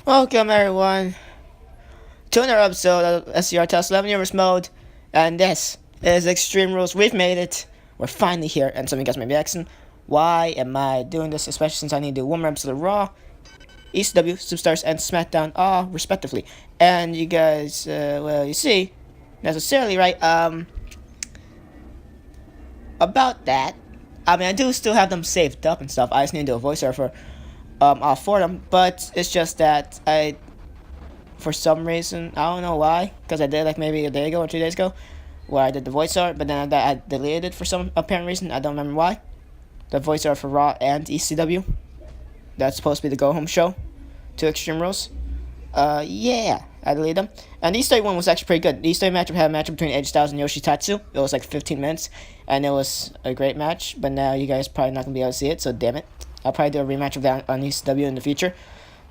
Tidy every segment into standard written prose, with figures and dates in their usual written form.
Welcome everyone to another episode of SCR Test 11 Universe Mode, and this is Extreme Rules. We've made it. We're finally here, and some of you guys may be asking, why am I doing this, especially since I need to do one more episode of Raw, ECW, Superstars, and SmackDown, all respectively. And you guys, well, you see, necessarily right, about that, I mean, I do still have them saved up and stuff. I just need to do a voiceover for all four of them, but it's just that for some reason, I don't know why, because I did like maybe a day ago or 2 days ago, where I did the voiceover, but then I deleted it for some apparent reason. I don't remember why. The voiceover for Raw and ECW. That's supposed to be the go home show to Extreme Rules. Yeah, I deleted them. And the ECW one was actually pretty good. The ECW match had a match between AJ Styles and Yoshitatsu. It was like 15 minutes, and it was a great match. But now you guys probably not gonna be able to see it, so damn it. I'll probably do a rematch of that on ECW in the future,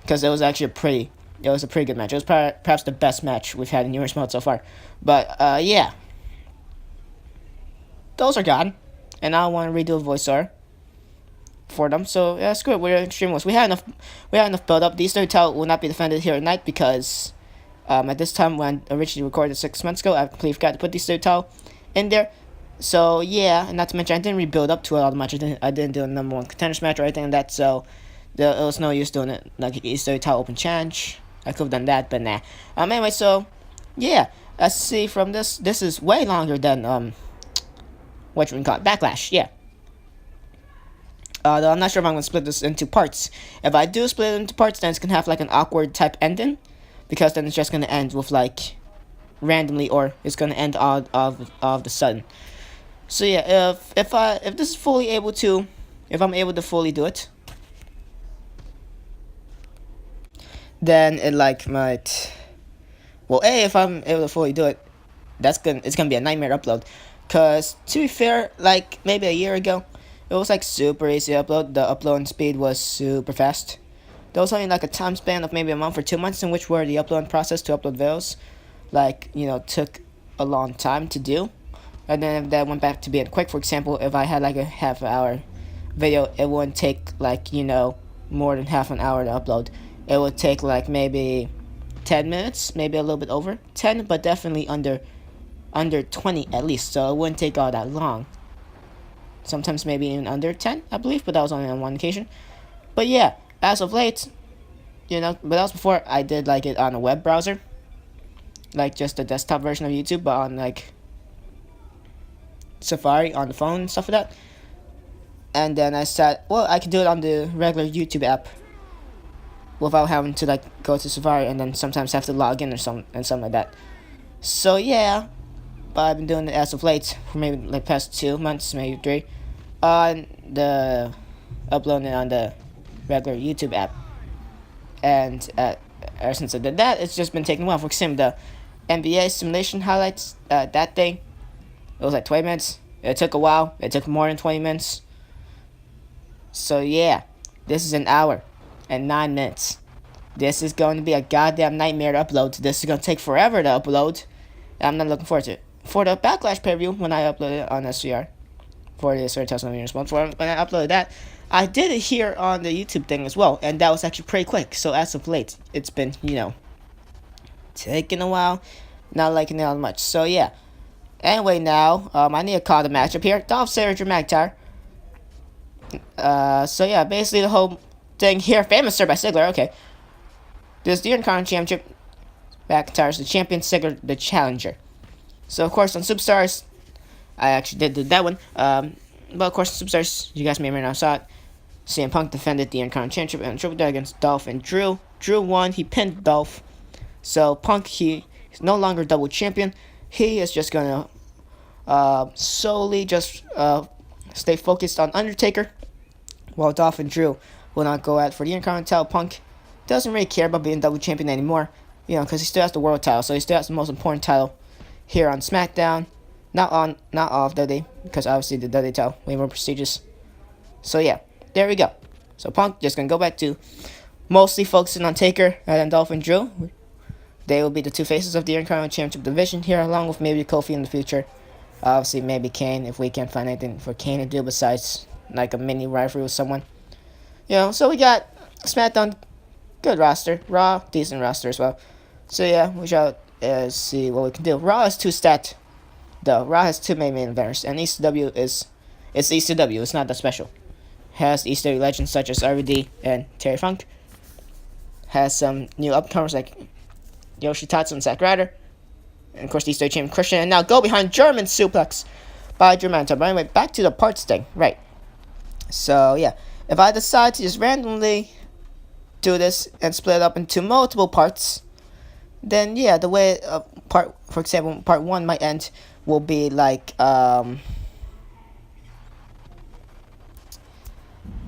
because it was actually it was a pretty good match. It was perhaps the best match we've had in Universe Mode so far. But, yeah. Those are gone. And I want to redo a voiceover for them. So, yeah, screw it. We're Extreme Rules. We had enough build up. The storytelling will not be defended here tonight because, at this time when I originally recorded 6 months ago, I completely forgot to put the storytelling in there. So, yeah, and not to mention, I didn't rebuild up to it all the much. I didn't do a number one contenders match or anything like that, so it was no use doing it like a storytelling open challenge. I could have done that, but nah. Anyway, so, yeah, let's see from this. This is way longer than, what you call it, Backlash, yeah. Though I'm not sure if I'm going to split this into parts. If I do split it into parts, then it's going to have, like, an awkward type ending, because then it's just going to end with, like, randomly, or it's going to end all of the sudden. So, yeah, if this is fully able to, if I'm able to fully do it, then it like might, well, if I'm able to fully do it, it's gonna be a nightmare upload, cause to be fair, like maybe a year ago, it was like super easy to upload. The uploading speed was super fast. There was only like a time span of maybe a month or 2 months in which where the uploading process to upload videos, like, you know, took a long time to do. And then if that went back to being quick, for example, if I had like a half-hour video, it wouldn't take like, you know, more than half an hour to upload. It would take like maybe 10 minutes, maybe a little bit over 10, but definitely under 20 at least, so it wouldn't take all that long. Sometimes maybe even under 10, I believe, but that was only on one occasion. But yeah, as of late, you know, but that was before I did like it on a web browser, like just the desktop version of YouTube, but on like Safari on the phone and stuff like that. And then I said, well, I could do it on the regular YouTube app without having to like go to Safari and then sometimes have to log in or something like that. So yeah, but I've been doing it as of late for maybe like past 2 months, maybe 3, on the uploading it on the regular YouTube app. And ever since I did that, it's just been taking a while. For example, the NBA simulation highlights, that thing, it was like 20 minutes. It took a while. It took more than 20 minutes. So yeah, this is an hour and 9 minutes. This is going to be a goddamn nightmare to upload. This is going to take forever to upload. I'm not looking forward to it. For the Backlash preview, when I uploaded it on SCR, for the Story Test on Universe Mode, when I uploaded that, I did it here on the YouTube thing as well, and that was actually pretty quick. So as of late, it's been, you know, taking a while, not liking it all much. So yeah. Anyway, now, I need to call the matchup here. Dolph Ziggler, McIntyre. So yeah, basically the whole thing here, famous sir by Ziggler, okay. This is the Intercontinental Championship. McIntyre's the champion, Ziggler the challenger. So of course on Superstars, I actually did that one. But of course on Superstars, you guys may or may not saw it. CM Punk defended the Intercontinental Championship and triple threat against Dolph and Drew. Drew won. He pinned Dolph. So Punk, he's no longer double champion. He is just gonna solely just stay focused on Undertaker, while Dolph and Drew will not go out for the Intercontinental. Punk doesn't really care about being double champion anymore, you know, because he still has the world title, so he still has the most important title here on SmackDown, not off WWE, because obviously the WWE title way more prestigious. So yeah, there we go. So Punk just gonna go back to mostly focusing on Taker and then Dolph and Drew. They will be the two faces of the Intercontinental Championship division here, along with maybe Kofi in the future. Obviously, maybe Kane, if we can't find anything for Kane to do besides like a mini rivalry with someone. You know, so we got SmackDown good roster. Raw, decent roster as well. So yeah, we shall see what we can do. Raw has 2 stats, though. Raw has 2 main eventers, and ECW it's ECW. It's not that special. Has ECW legends such as RVD and Terry Funk. Has some new upcomers like Yoshitatsu and Zack Ryder. And of course, the ECW champion Christian. And now go behind German suplex by Drew McIntyre. But anyway, back to the parts thing. Right. So yeah, if I decide to just randomly do this and split it up into multiple parts, then yeah, the way for example, part 1 might end will be like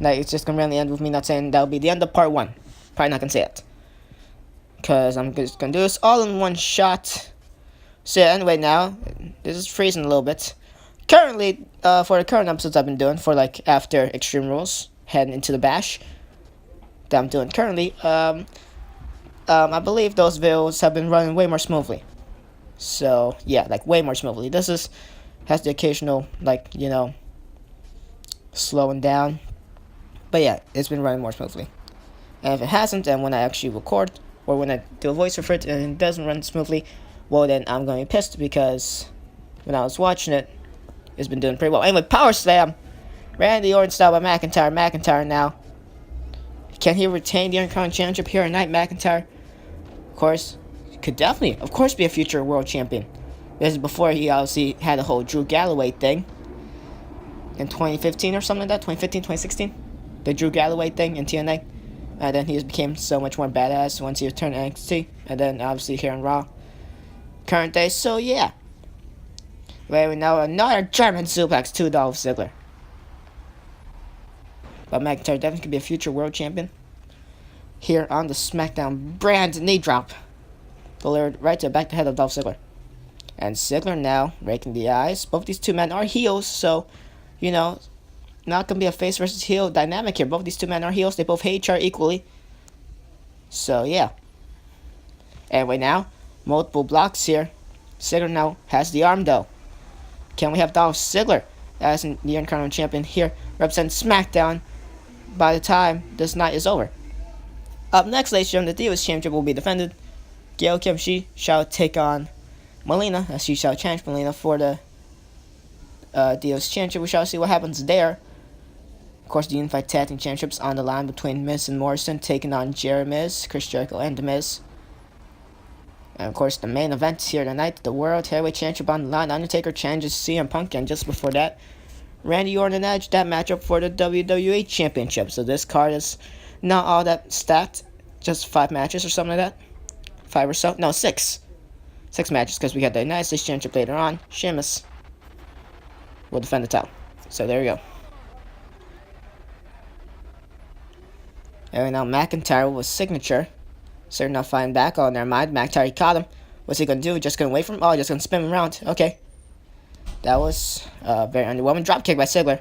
it's just gonna randomly end with me not saying that'll be the end of part 1. Probably not gonna say it, cause I'm just gonna do this all in one shot. So yeah, anyway, now this is freezing a little bit. Currently, for the current episodes I've been doing for like after Extreme Rules, heading into the Bash that I'm doing currently, I believe those videos have been running way more smoothly. So yeah, like way more smoothly. This has the occasional like slowing down, but yeah, it's been running more smoothly. And if it hasn't, and when I actually record or when I do a voice for it and it doesn't run smoothly, well then I'm going to be pissed, because when I was watching it, it's been doing pretty well. Anyway, Power Slam, Randy Orton style by McIntyre. McIntyre now, can he retain the Intercontinental Championship here tonight? McIntyre, of course, could definitely, of course, be a future world champion. This is before he obviously had the whole Drew Galloway thing in 2015 or something like that. 2015, 2016, the Drew Galloway thing in TNA. And then he just became so much more badass once he returned to NXT. And then obviously here in Raw, current day. So yeah. Wait, now another German suplex to Dolph Ziggler. But McIntyre definitely could be a future world champion. Here on the SmackDown brand knee drop, delivered right to the back of the head of Dolph Ziggler. And Ziggler now raking the eyes. Both these two men are heels, so not gonna be a face versus heel dynamic here. Both these two men are heels. They both hate each other equally. So yeah. Anyway, now multiple blocks here. Ziggler now has the arm though. Can we have Dolph Ziggler as the Intercontinental Champion here represent SmackDown by the time this night is over? Up next, ladies and gentlemen, the Divas Championship will be defended. Gail Kim, she shall take on Melina, as she shall challenge Melina for the Divas Championship. We shall see what happens there. Of course, the Unified Tag Team Championships on the line between Miz and Morrison, taking on jerimiz, Chris Jericho, and The Miz. And of course, the main event here tonight, the World Heavyweight Championship on the line. Undertaker challenges CM Punk, and just before that, Randy Orton and Edge, that matchup for the WWE Championship. So this card is not all that stacked, just 5 matches or something like that. 5 or so, no, 6. 6 matches, because we got the United States Championship later on. Sheamus will defend the title. So there we go. And now McIntyre with signature. So they're not fighting back. Oh, never mind. McIntyre caught him. What's he going to do? Just going to wait for him? Oh, just going to spin him around. Okay. That was very underwhelming. Dropkick by Ziggler.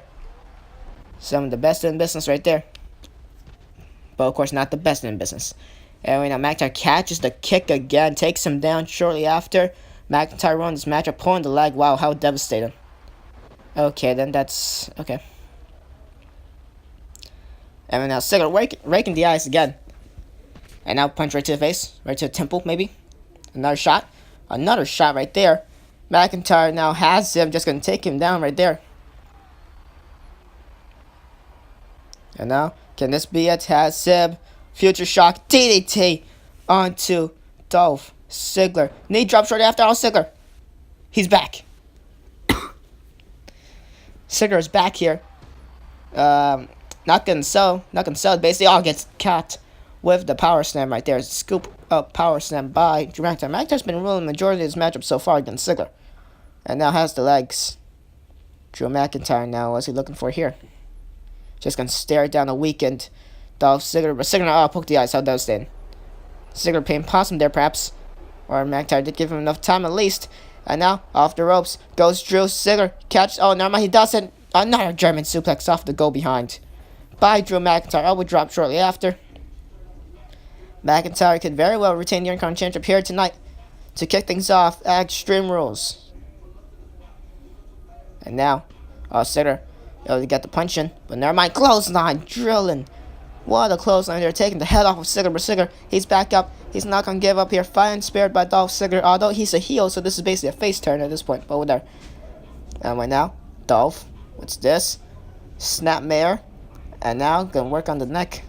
Some of the best in business right there. But, of course, not the best in business. Anyway, now McIntyre catches the kick again. Takes him down shortly after. McIntyre won this matchup, pulling the leg. Wow, how devastating. Okay, then that's... okay. And now Ziggler raking the eyes again. And now punch right to the face. Right to the temple, maybe. Another shot. Another shot right there. McIntyre now has him. Just going to take him down right there. And now, can this be it? Has him. Future shock. DDT onto Dolph Ziggler. Knee drop shortly after. Oh, Ziggler. He's back. Ziggler is back here. Not gonna sell. Basically, all gets caught with the power slam right there. Scoop up power slam by Drew McIntyre. McIntyre's been ruling the majority of his matchup so far against Ziggler. And now has the legs. Drew McIntyre now, what's he looking for here? Just gonna stare down a weakened Dolph Ziggler. But Ziggler, poke the eyes, how devastating. Ziggler paying possum there perhaps. Or McIntyre did give him enough time at least. And now, off the ropes, goes Drew. Ziggler catches, oh, never mind, he doesn't. Another German suplex off the go behind by Drew McIntyre. I would drop shortly after. McIntyre could very well retain the Intercontinental Championship here tonight to kick things off at Extreme Rules. And now, Ziggler able to get the punch in, but never mind. Clothesline drilling What a clothesline there, taking the head off of Ziggler, but Ziggler, he's back up. He's not gonna give up here. Fine spared by Dolph Ziggler, although he's a heel, so this is basically a face turn at this point. But whatever. And right now, Dolph, what's this? Snapmare. And now, gonna work on the neck.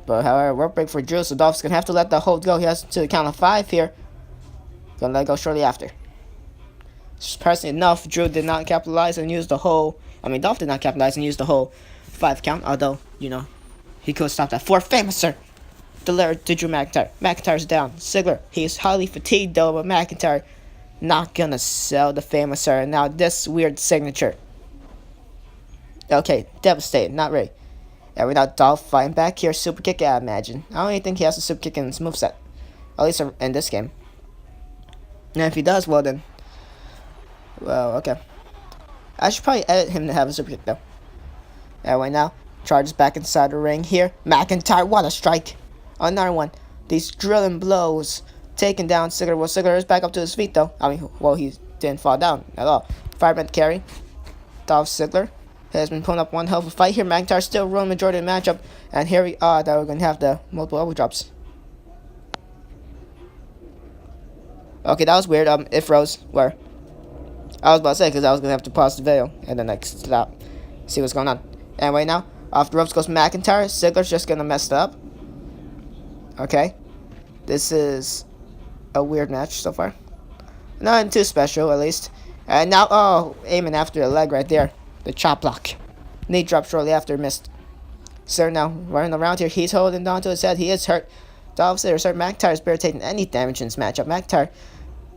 But however, rope break for Drew, so Dolph's gonna have to let the hold go. He has to the count of 5 here. Gonna let go shortly after. Surprisingly enough, Drew did not capitalize and use the whole. Dolph did not capitalize and use the whole 5 count. Although, he could have stopped that 4 famouser. Delivered to Drew McIntyre. McIntyre's down. Ziggler, he's highly fatigued though, but McIntyre not gonna sell the famouser. And now this weird signature. Okay, devastated, not ready. And without Dolph fighting back here, super kick, I imagine. I don't even think he has a super kick in his moveset. At least in this game. And if he does, well then. Well, okay. I should probably edit him to have a super kick though. And right now, charges back inside the ring here. McIntyre, what a strike. Another one. These drilling blows. Taking down Ziggler. Well, Ziggler is back up to his feet though. He didn't fall down at all. Fireman carry. Dolph Ziggler has been pulling up one hell of a fight here. McIntyre still ruling majority of the matchup. And here we are that we're going to have the multiple elbow drops. Okay, that was weird. If Rose were. I was about to say because I was going to have to pause the video. And then stop. See what's going on. And right now, off the ropes goes McIntyre. Ziggler's just going to mess it up. Okay. This is a weird match so far. Nothing too special, at least. And now, aiming after the leg right there. The chop block. Knee drop shortly after, missed. Sir now running around here. He's holding on to his head. He is hurt. Dolph Ziggler, Sir McIntyre's barely taking any damage in this matchup. McIntyre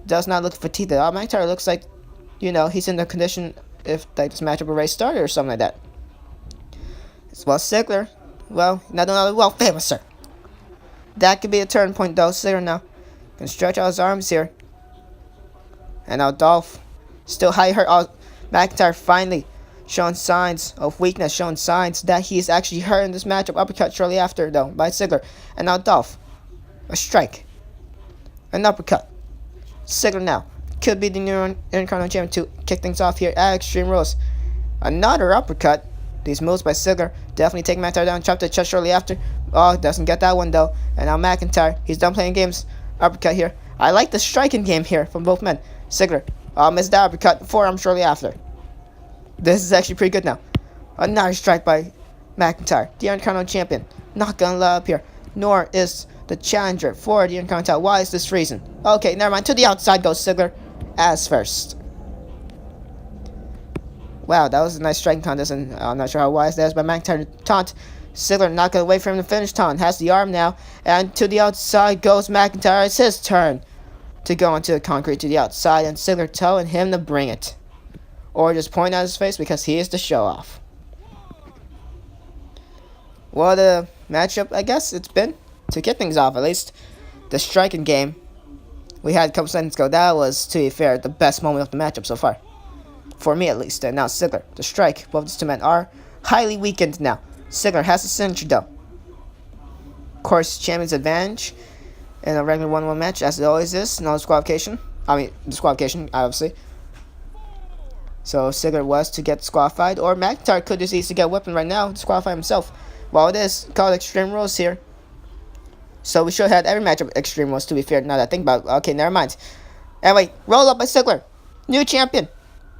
does not look fatigued at all. McIntyre looks like, he's in the condition if this matchup already started or something like that. Well, Ziggler, not another famous sir. That could be a turn point though. Ziggler now can stretch out his arms here. And now Dolph still high hurt. McIntyre finally showing signs of weakness, showing signs that he is actually hurt in this matchup. Uppercut shortly after, though, by Ziggler. And now Dolph. A strike. An uppercut. Ziggler now. Could be the new Intercontinental champion to kick things off here at Extreme Rules. Another uppercut. These moves by Ziggler definitely take McIntyre down. Chop to the chest shortly after. Doesn't get that one, though. And now McIntyre. He's done playing games. Uppercut here. I like the striking game here from both men. Ziggler. Missed that uppercut. Forearm shortly after. This is actually pretty good now. Another strike by McIntyre, the Intercontinental champion. Not gonna let up here. Nor is the challenger for the Intercontinental. Why is this reason? Okay, never mind. To the outside goes Ziggler as first. Wow, that was a nice striking contest, and I'm not sure how wise that is by McIntyre to taunt. Ziggler not gonna wait for him to finish taunt. Has the arm now, and to the outside goes McIntyre. It's his turn to go into the concrete to the outside, and Ziggler telling him to bring it. Or just point at his face because he is the show-off. What a matchup, I guess it's been. To kick things off, at least. The striking game we had a couple seconds ago, that was, to be fair, the best moment of the matchup so far. For me, at least. And now Ziggler, the strike. Both these two men are highly weakened now. Ziggler has a signature, though. Of course, champion's advantage in a regular 1-1 match, as it always is. No disqualification. Disqualification, obviously. So Ziggler was to get disqualified, or McIntyre could just easily get a weapon right now, disqualify himself. Well, it is called Extreme Rules here. So we should have had every matchup Extreme Rules, to be fair, now that I think about it. Okay, never mind. Anyway, roll up by Ziggler. New champion.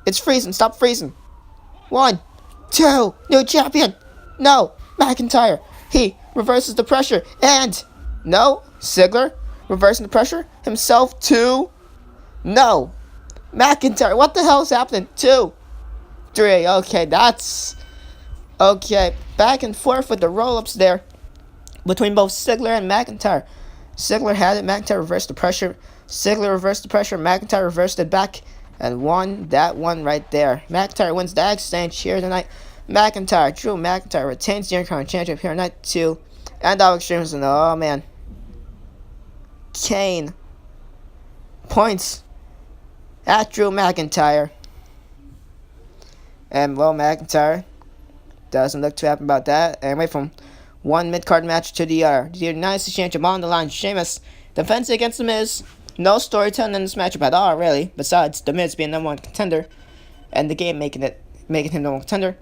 It's freezing, stop freezing. 1, 2, new champion. No, McIntyre. He reverses the pressure, and no, Ziggler reversing the pressure himself too. No. McIntyre, what the hell is happening? 2, 3, okay, that's... Okay, back and forth with the roll-ups there between both Ziggler and McIntyre. Ziggler had it, McIntyre reversed the pressure. Ziggler reversed the pressure, McIntyre reversed it back and won that one right there. McIntyre wins the exchange here tonight. Drew McIntyre retains the Intercontinental Championship here night 2. And all Extremes, and oh man. Kane. Points at Drew McIntyre. And well, McIntyre doesn't look too happy about that. Anyway, from one mid-card match to the other. The United States Championship on the line. Sheamus defends against The Miz. No storytelling in this matchup at all, really. Besides The Miz being number 1 contender. And the game making him number 1 contender.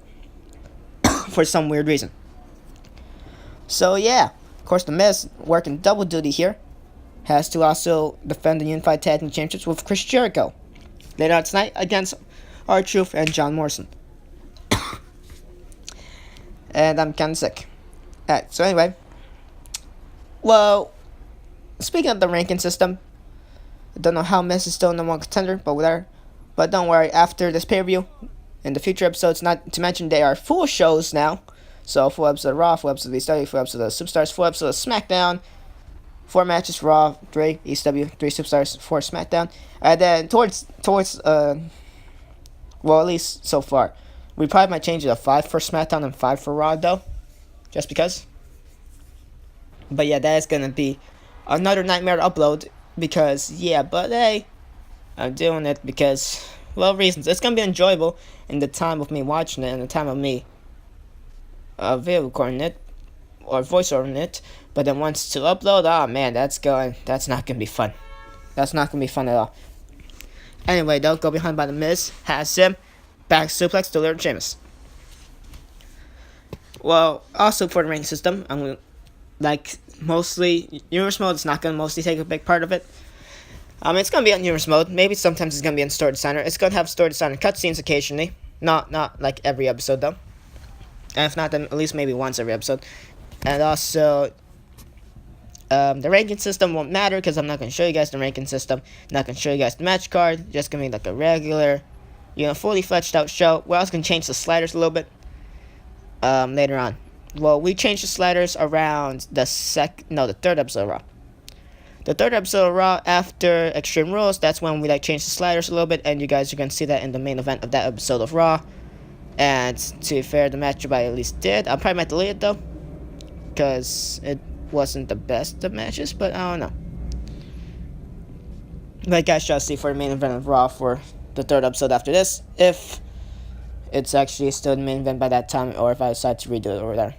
for some weird reason. So yeah, of course the Miz working double duty here. Has to also defend the Unified Tag Team Championships with Chris Jericho later on tonight against R-Truth and John Morrison. And I'm kind of sick. Alright, so anyway. Well, speaking of the ranking system, I don't know how Miz is still number one contender, but whatever. But don't worry, after this pay-per-view, in the future episodes, not to mention they are full shows now. So, full episode of Raw, full episode of ECW, full episode of Superstars, full episode of SmackDown. 4 matches, Raw, 3 ECW, 3 Superstars, 4 SmackDown. And then towards well, at least so far, we probably might change it to 5 for SmackDown and 5 for Raw, though. Just because. But yeah, that is going to be another nightmare to upload. Because, yeah, but hey, I'm doing it because, well, reasons. It's going to be enjoyable in the time of me watching it and the time of me video recording it or voiceovering it. But then once to upload, oh man, that's not going to be fun. That's not going to be fun at all. Anyway, though, go behind by the Miz, has him, back suplex, delivered Sheamus. Well, also for the ranking system, I'm going to, like, mostly, universe mode is not going to mostly take a big part of it. It's going to be on universe mode. Maybe sometimes it's going to be in story designer. It's going to have story designer cutscenes occasionally. Not like every episode, though. And if not, then at least maybe once every episode. And also, the ranking system won't matter because I'm not going to show you guys the ranking system. Not going to show you guys the match card. Just going to be like a regular, fully fleshed out show. We're also going to change the sliders a little bit later on. Well, we changed the sliders around the third episode of Raw. The third episode of Raw after Extreme Rules, that's when we changed the sliders a little bit, and you guys are going to see that in the main event of that episode of Raw. And to be fair, the matchup I at least did. I probably might delete it though, because it wasn't the best of matches, but I don't know. But you guys shall see for the main event of Raw for the third episode after this, if it's actually still the main event by that time, or if I decide to redo it or whatever.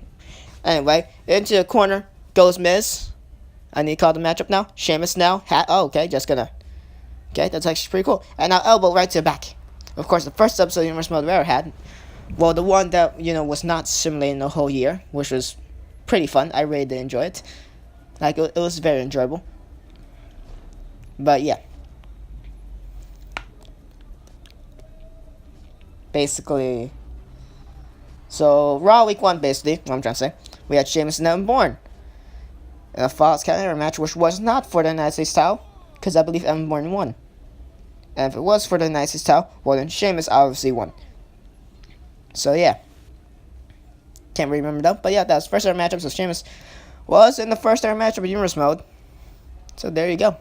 Anyway, into the corner goes Miz. I need to call the matchup now. Sheamus now. Okay, okay, that's actually pretty cool. And now elbow right to the back. Of course, the first episode of Universe Mode we ever had. Well, the one that, was not simulating the whole year, which was pretty fun. I really did enjoy it. It was very enjoyable. But, yeah. Basically, so Raw Week 1, basically, what I'm trying to say, we had Sheamus and Evan Bourne in a Falls Count match, which was not for the United States title, because I believe Evan Bourne won. And if it was for the United States title, well then Sheamus obviously won. So yeah. Can't really remember though, but yeah, that was the first ever matchup, so Sheamus was in the first ever matchup of Universe Mode. So there you go.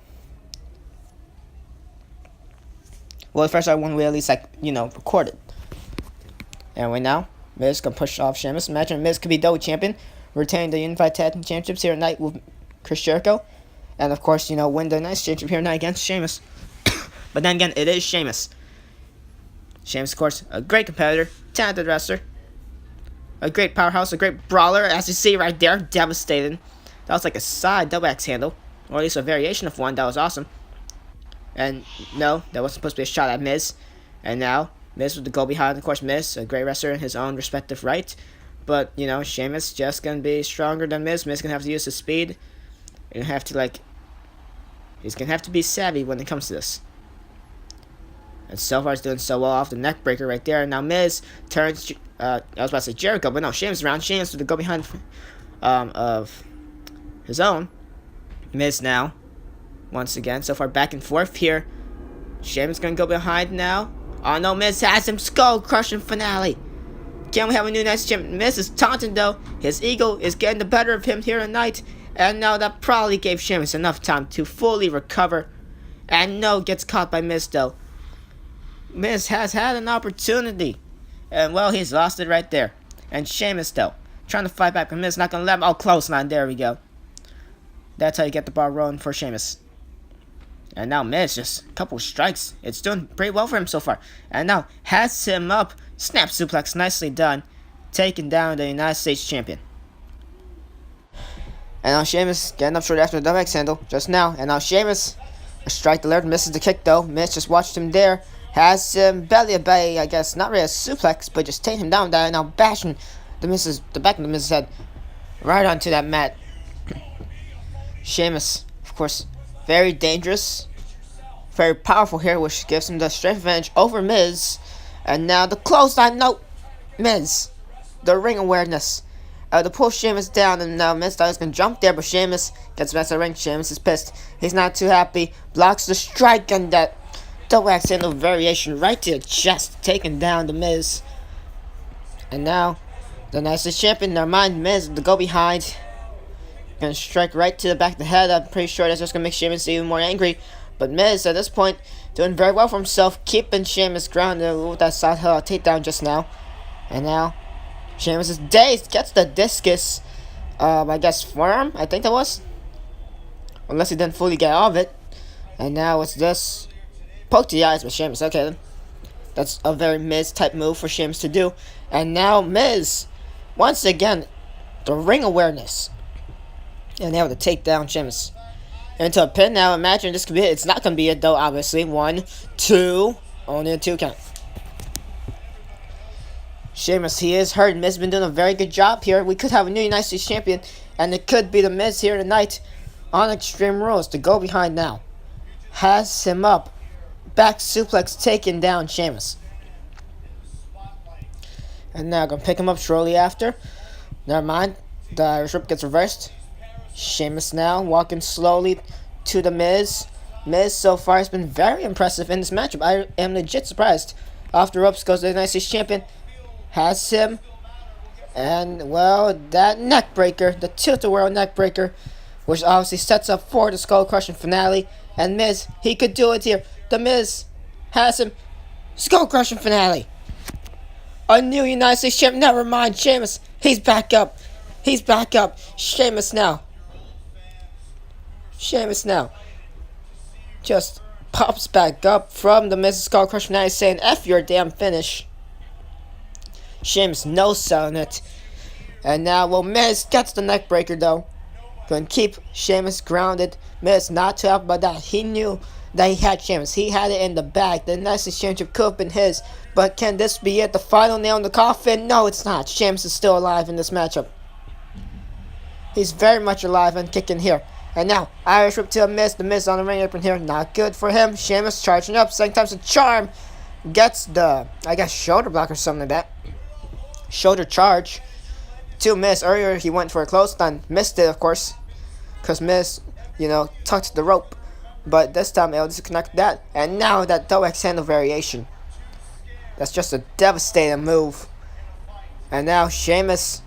Well, the first ever one we at least, recorded. And right now, Miz can push off Sheamus. Imagine Miz could be double champion, retain the Unified Tag Team Championships here tonight with Chris Jericho. And of course, win the Nice Championship here tonight against Sheamus. But then again, it is Sheamus. Sheamus, of course, a great competitor, talented wrestler, a great powerhouse, a great brawler, as you see right there, devastating. That was like a side double axe handle, or at least a variation of one. That was awesome. And no, that wasn't supposed to be a shot at Miz. And now, Miz with the go behind, of course, Miz, a great wrestler in his own respective right. But, Sheamus just going to be stronger than Miz. Miz going to have to use his speed. He's going to have to, he's going to have to be savvy when it comes to this. And so far, he's doing so well off the neck breaker right there. And now Miz turns, I was about to say Jericho, but no, Sheamus around. Sheamus with the go behind of his own. Miz now, once again, so far back and forth here. Sheamus going to go behind now. Oh no, Miz has him skull-crushing finale. Can we have a new Nice Champion? Miz is taunting though. His ego is getting the better of him here tonight. And now that probably gave Sheamus enough time to fully recover. And no, gets caught by Miz though. Miz has had an opportunity. And well, he's lost it right there. And Sheamus though, trying to fight back, but Miz not going to let him. Oh, close line. There we go. That's how you get the ball rolling for Sheamus. And now Miz, just a couple strikes. It's doing pretty well for him so far. And now has him up. Snap suplex, nicely done. Taking down the United States champion. And now Sheamus getting up short after the double axe handle just now. And now Sheamus, a strike delivered, misses the kick though. Miz just watched him there. Has him belly a belly, I guess. Not really a suplex, but just taking him down there. And now bashing the back of the Miz's head right onto that mat. Sheamus, of course, very dangerous, very powerful here, which gives him the strength advantage over Miz. And now the clothesline, no, Miz, the ring awareness. To pull Sheamus down, and now Miz is going to jump there, but Sheamus gets back to the ring. Sheamus is pissed. He's not too happy. Blocks the strike, and that double axe handle variation right to the chest, taking down the Miz. And now, the nicest champion, never mind, Miz, to go behind. Gonna strike right to the back of the head. I'm pretty sure that's just gonna make Sheamus even more angry. But Miz, at this point, doing very well for himself, keeping Sheamus grounded with that side takedown just now. And now, Sheamus is dazed, gets the discus, I guess forearm, I think that was. Unless he didn't fully get out of it. And now it's this. Poke to the eyes with Sheamus, okay then. That's a very Miz type move for Sheamus to do. And now Miz, once again, the ring awareness. And able to take down Sheamus into a pin. Now imagine this could be it. It's not going to be it though, obviously. 1, 2, only a 2 count. Sheamus, he is hurt. Miz has been doing a very good job here. We could have a new United States champion, and it could be the Miz here tonight on Extreme Rules. To go behind now. Has him up. Back suplex taking down Sheamus. And now going to pick him up shortly after. Never mind. The Irish Whip gets reversed. Sheamus now walking slowly to the Miz. Miz so far has been very impressive in this matchup. I am legit surprised. Off the ropes goes the United States champion. Has him. And, well, that neck breaker, the tilt-a-whirl neck breaker, which obviously sets up for the skull-crushing finale. And Miz, he could do it here. The Miz has him. Skull-crushing finale. A new United States champion. Never mind, Sheamus. He's back up. He's back up. Sheamus now. Sheamus now. Just pops back up from the Miz's skull-crushing finale saying, F your damn finish. Sheamus no selling it. And now, well, Miz gets the neck breaker though. Going to keep Sheamus grounded. Miz not too happy about that. He knew that he had Sheamus. He had it in the bag. The next championship could have been his. But can this be it? The final nail in the coffin? No, it's not. Sheamus is still alive in this matchup. He's very much alive and kicking here. And now, Irish Whip to the Miz. The Miz on the ring apron here. Not good for him. Sheamus charging up. Second time's a charm. Gets the, I guess, shoulder block or something like that. Shoulder charge to Miz. Earlier he went for a clothesline, missed it of course, because Miz, tucked the rope. But this time able to disconnect that, and now that double X handle variation. That's just a devastating move. And now Sheamus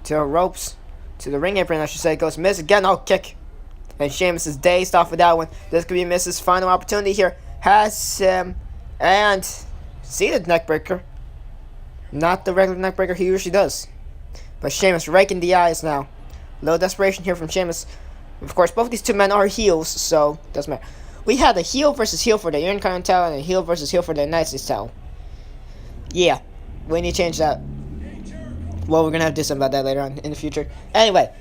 to the ropes, to the ring apron I should say, goes Miz again. Oh, kick. And Sheamus is dazed off of that one. This could be Miz's final opportunity here. Has him, and see the neck breaker. Not the regular neck breaker he usually does. But Sheamus raking the eyes now. Little desperation here from Sheamus. Of course, both these two men are heels, so doesn't matter. We had a heel versus heel for the Intercontinental and a heel versus heel for the United States title. Yeah, we need to change that. Well, we're going to have to do something about that later on in the future. Anyway,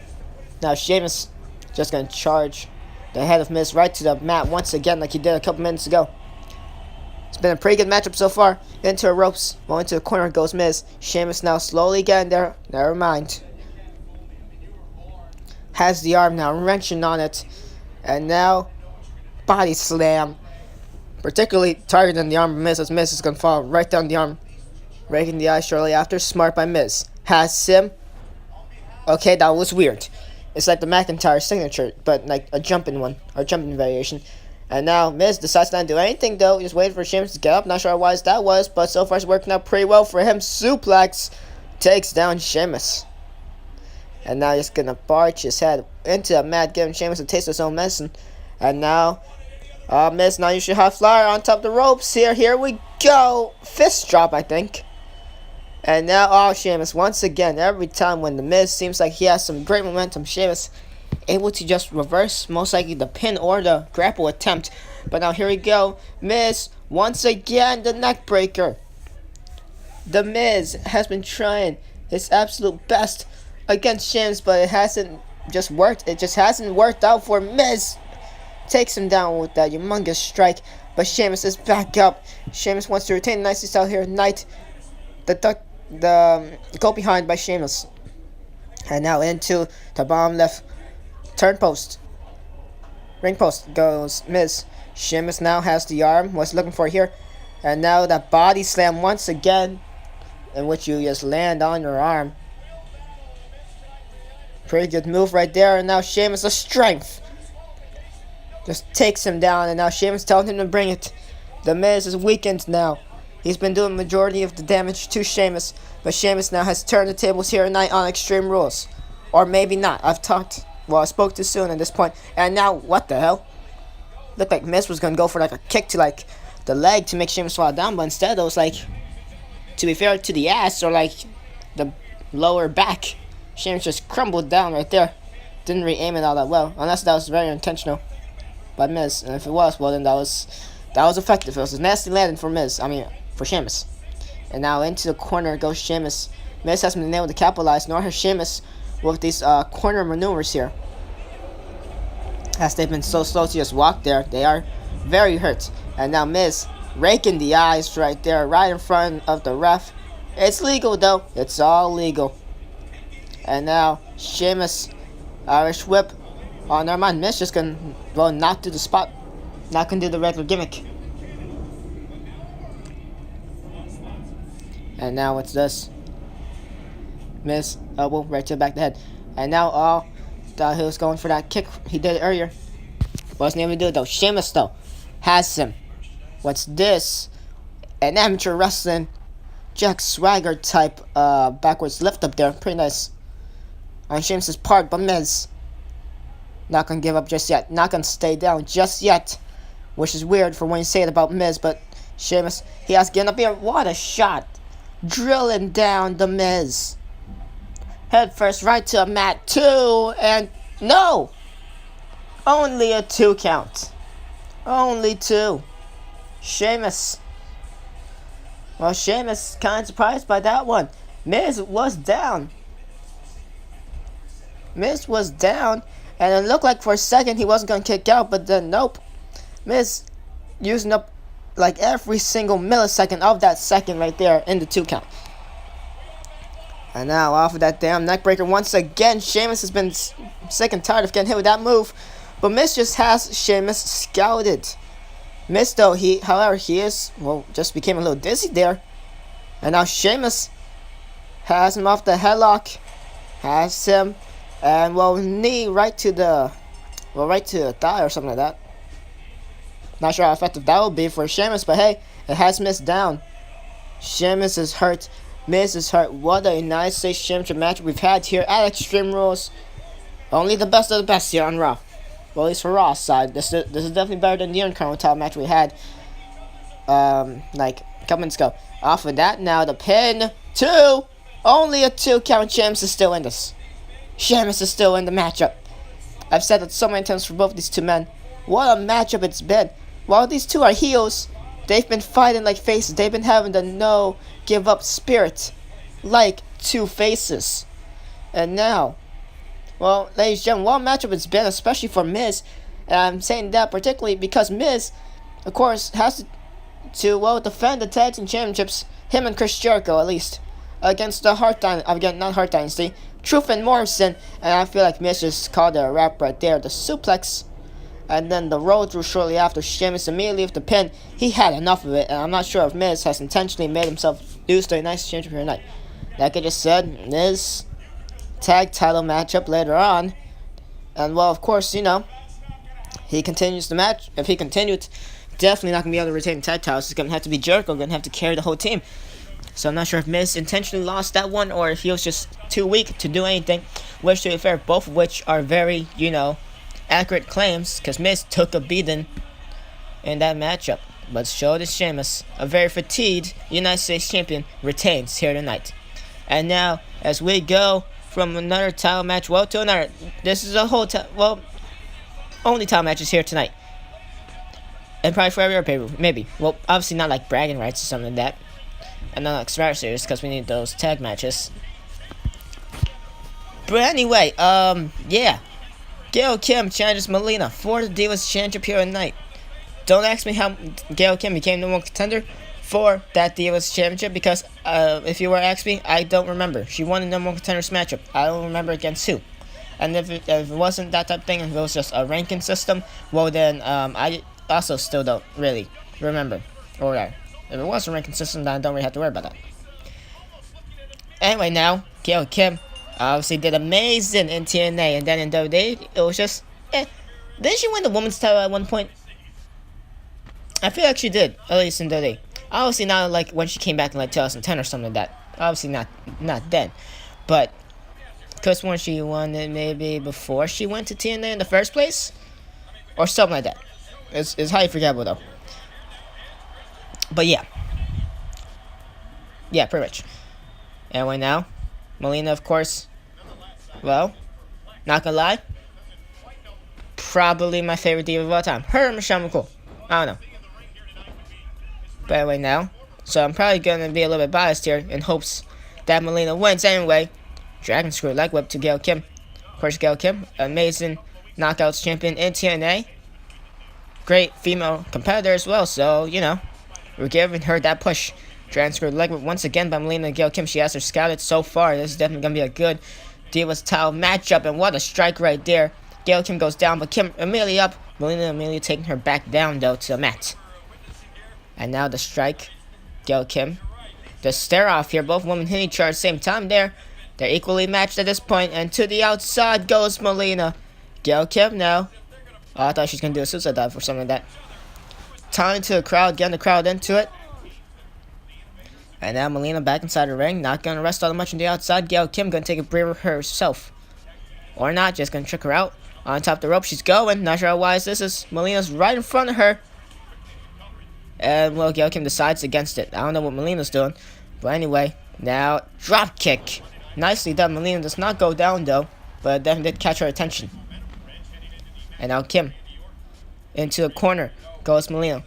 now Sheamus just going to charge the head of Miz right to the mat once again like he did a couple minutes ago. It's been a pretty good matchup so far. Into the ropes. Well, into the corner goes Miz. Sheamus now slowly getting there. Never mind. Has the arm now, wrenching on it. And now, body slam. Particularly targeting the arm of Miz, as Miz is going to fall right down the arm. Raking the eye shortly after. Smart by Miz. Has him. Okay, that was weird. It's like the McIntyre signature, but like a jumping one. Or jumping variation. And now Miz decides not to do anything though. Just waiting for Sheamus to get up. Not sure how wise that was, but so far it's working out pretty well for him. Suplex takes down Sheamus. And now he's gonna barge his head into the mat, giving Sheamus a taste of his own medicine. And now, Miz, now you should have flyer on top of the ropes here. Here we go. Fist drop, I think. And now, Sheamus, once again, every time when the Miz seems like he has some great momentum, Sheamus able to just reverse most likely the pin or the grapple attempt. But now here we go. Miz, once again, the neck breaker. The Miz has been trying his absolute best against Sheamus, but it hasn't just worked. It just hasn't worked out for Miz. Takes him down with that humongous strike. But Sheamus is back up. Sheamus wants to retain the nicest out here tonight. The duck go behind by Sheamus. And now into the bottom left turn post. Ring post goes Miz. Sheamus now has the arm. What's looking for here? And now that body slam once again, in which you just land on your arm. Pretty good move right there. And now Sheamus, the strength, just takes him down. And now Sheamus telling him to bring it. The Miz is weakened now. He's been doing the majority of the damage to Sheamus. But Sheamus now has turned the tables here tonight on Extreme Rules. Or maybe not. I spoke too soon at this point. And now, what the hell? Looked like Miz was going to go for like a kick to like the leg to make Sheamus fall down. But instead it was like, to be fair, to the ass or like the lower back. Sheamus just crumbled down right there. Didn't really aim it all that well. Unless that was very intentional by Miz. And if it was, well then that was effective. It was a nasty landing for for Sheamus. And now into the corner goes Sheamus. Miz hasn't been able to capitalize, nor has Sheamus with these corner maneuvers here. As they've been so slow to just walk there, they are very hurt. And now Miz raking the eyes right there, right in front of the ref. It's legal though. It's all legal. And now Sheamus, Irish whip. Oh, never mind. Miz just gonna not do the spot. Not gonna do the regular gimmick. And now what's this? Miz elbow right to the back of the head. And now thought he was going for that kick he did it earlier. Wasn't able to do it though. Sheamus though has him. What's this? An amateur wrestling Jack Swagger type backwards lift up there. Pretty nice on Sheamus' part, but Miz not gonna give up just yet. Not gonna stay down just yet. Which is weird for when you say it about Miz, but Sheamus, he has to get up here. What a shot. Drilling down the Miz. Head first right to a mat. 2 and no! Only a 2 count. Only 2. Sheamus. Well, Sheamus kind of surprised by that one. Miz was down. Miz was down. And it looked like for a second he wasn't going to kick out. But then nope. Miz using up like every single millisecond of that second right there in the 2 count. And now off of that damn neckbreaker once again. Sheamus has been sick and tired of getting hit with that move. But Miz just has Sheamus scouted. Miz though, however, he just became a little dizzy there. And now Sheamus has him off the headlock. Has him. And knee right to the thigh or something like that. Not sure how effective that will be for Sheamus, but hey, it has Miz down. Sheamus is hurt. Miz is hurt. What a United States Championship match we've had here at Extreme Rules. Only the best of the best here on Raw. Well, at least for Raw's side. This is definitely better than the Intercontinental match we had like a couple minutes ago. Off of that now, the pin. 2. Only a 2 count. Sheamus is still in this. Sheamus is still in the matchup. I've said that so many times for both these two men. What a matchup it's been. While these two are heels, they've been fighting like faces. They've been having the no give up spirit like 2 faces. And now, well, ladies and gentlemen, what a matchup it's been, especially for Miz. And I'm saying that particularly because Miz, of course, has to defend the tag team championships, him and Chris Jericho at least, against the not Hart Dynasty, Truth and Morrison. And I feel like Miz just called it a wrap right there. The suplex and then the roll through shortly after. Sheamus immediately with the pin. He had enough of it, and I'm not sure if Miz has intentionally made himself lose to a nice championship here tonight. Like I just said, Miz tag title matchup later on. And of course, he continues the match. If he continued, definitely not going to be able to retain the tag titles. It's going to have to be Jericho, going to have to carry the whole team. So I'm not sure if Miz intentionally lost that one or if he was just too weak to do anything. Which, to be fair, both of which are very, accurate claims, because Miz took a beating in that matchup. But so did Sheamus. A very fatigued United States champion retains here tonight. And now, as we go from another title match, to another. This is a whole only title matches here tonight. And probably for every other pay-per-view, maybe. Well, obviously not like bragging rights or something like that. And not like Survivor Series, because we need those tag matches. But anyway, yeah. Gail Kim challenges Melina for the Divas Championship here tonight. Don't ask me how Gail Kim became the #1 contender. for that Divas Championship because if you were asking me, I don't remember. She won the number one contenders matchup. I don't remember against who. And if it wasn't that type of thing, if it was just a ranking system, well then I also still don't really remember. Or if it was a ranking system, then I don't really have to worry about that. Anyway, now Gail Kim obviously did amazing in TNA, and then in WWE it was just Didn't she win the women's title at one point? I feel like she did, at least in WWE. Obviously not like when she came back in like 2010 or something like that. Obviously not then, but. Because when she won it maybe before she went to TNA in the first place? Or something like that. It's highly forgettable though. But yeah. Yeah, pretty much. Anyway now, Melina of course. Well, not gonna lie. Probably my favorite diva of all time. Her and Michelle McCool. I don't know. But anyway now. So I'm probably gonna be a little bit biased here in hopes that Melina wins anyway. Dragon Screw leg whip to Gail Kim. Of course, Gail Kim, amazing knockouts champion in TNA. Great female competitor as well, so, you know, we're giving her that push. Dragon Screw leg whip once again by Melina and Gail Kim. She has her scouted so far. This is definitely going to be a good Divas title matchup, and what a strike right there. Gail Kim goes down, but Kim immediately up. Melina immediately taking her back down, though, to the mat. And now the strike. Gail Kim. The stare off here. Both women hitting each other at the same time there. They're equally matched at this point, and to the outside goes Melina. Gail Kim now. Oh, I thought she was going to do a suicide dive or something like that. Tying to the crowd, getting the crowd into it. And now Melina back inside the ring, not going to rest all that much on the outside. Gail Kim going to take a breather herself. Or not, just going to trick her out. On top of the rope, she's going. Not sure how wise this is. Melina's right in front of her. And, well, Gail Kim decides against it. I don't know what Melina's doing. But anyway, now drop kick. Nicely done. Melina does not go down though, but it definitely did catch her attention. And now Kim. Into the corner goes Melina.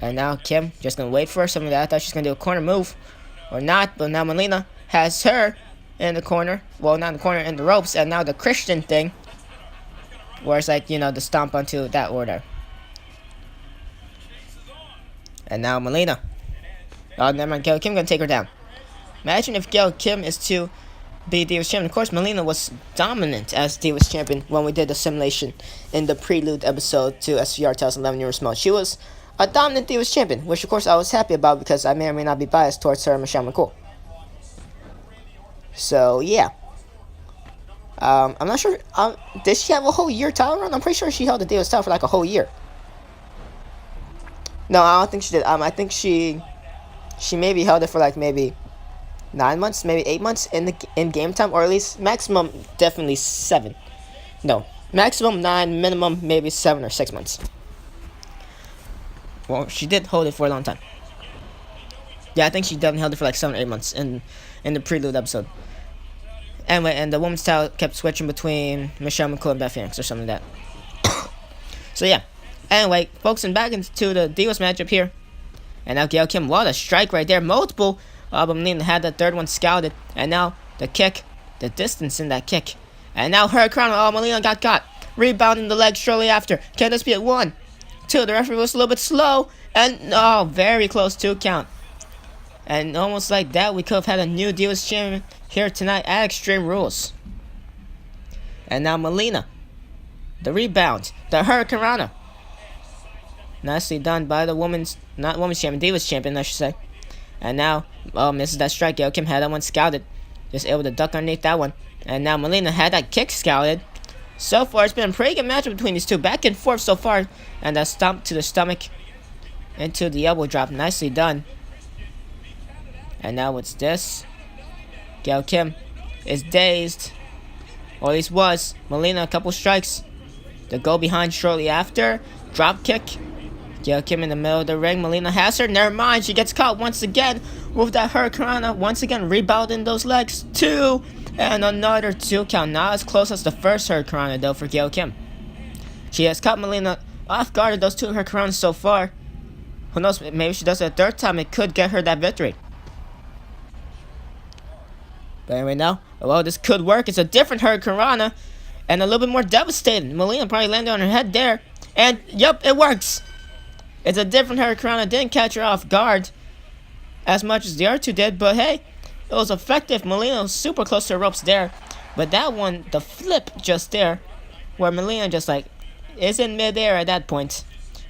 And now Kim just gonna wait for her. Something that I thought she's gonna do a corner move. Or not, but now Melina has her in the corner. Well, not in the corner, in the ropes. And now the Christian thing. Where it's like, you know, the stomp onto that order. And now Melina. Oh, never mind. Gail Kim gonna take her down. Imagine if Gail Kim is to be Divas Champion. Of course, Melina was dominant as Divas Champion when we did the simulation in the prelude episode to SVR 2011 Years Mode. She was a dominant Divas Champion, which of course I was happy about because I may or may not be biased towards her and Michelle McCool. So, yeah. I'm not sure. Did she have a whole year title run? I'm pretty sure she held the Divas title for like a whole year. No, I don't think she did. I think she maybe held it for like maybe 9 months, maybe 8 months in game time, or at least maximum definitely 7. No, maximum 9, minimum maybe 7 or 6 months. Well, she did hold it for a long time. Yeah, I think she definitely held it for like 7 or 8 months in the prelude episode. Anyway, and the women's title kept switching between Michelle McCool and Beth Phoenix or something like that. So yeah. Anyway, focusing back into the Divas matchup here. And now Gail Kim, what a strike right there. Multiple. But Melina had the third one scouted. And now the kick. The distance in that kick. And now her crown. Oh, Melina got caught. Rebounding the leg shortly after. Can this be at 1, 2? The referee was a little bit slow. And, oh, very close to count. And almost like that, we could have had a new Divas champion here tonight at Extreme Rules. And now Melina. The rebound. The Hurricane Rana. Nicely done by the not women's champion, Divas champion, I should say. And now, misses that strike. Gail Kim had that one scouted. Just able to duck underneath that one. And now Melina had that kick scouted. So far, it's been a pretty good matchup between these two. Back and forth so far. And that stomp to the stomach. Into the elbow drop. Nicely done. And now what's this? Gail Kim is dazed. Or at least was. Melina, a couple strikes. The go behind shortly after. Drop kick. Gail Kim in the middle of the ring. Melina has her. Never mind. She gets caught once again with that Hurricane. Once again, rebounding those legs. 2. And another 2 count. Not as close as the first Hurricane, though, for Gail Kim. She has caught Melina off guard with those 2 Hurricanes so far. Who knows? Maybe she does it a third time. It could get her that victory. But anyway, now, well, this could work. It's a different Hurricane. And a little bit more devastating. Melina probably landed on her head there. And, yep, it works. It's a different Hurricane. Didn't catch her off guard. as much as the other two did, but hey, it was effective. Melina was super close to the ropes there, but that one, the flip just there, where Melina just like is in midair at that point,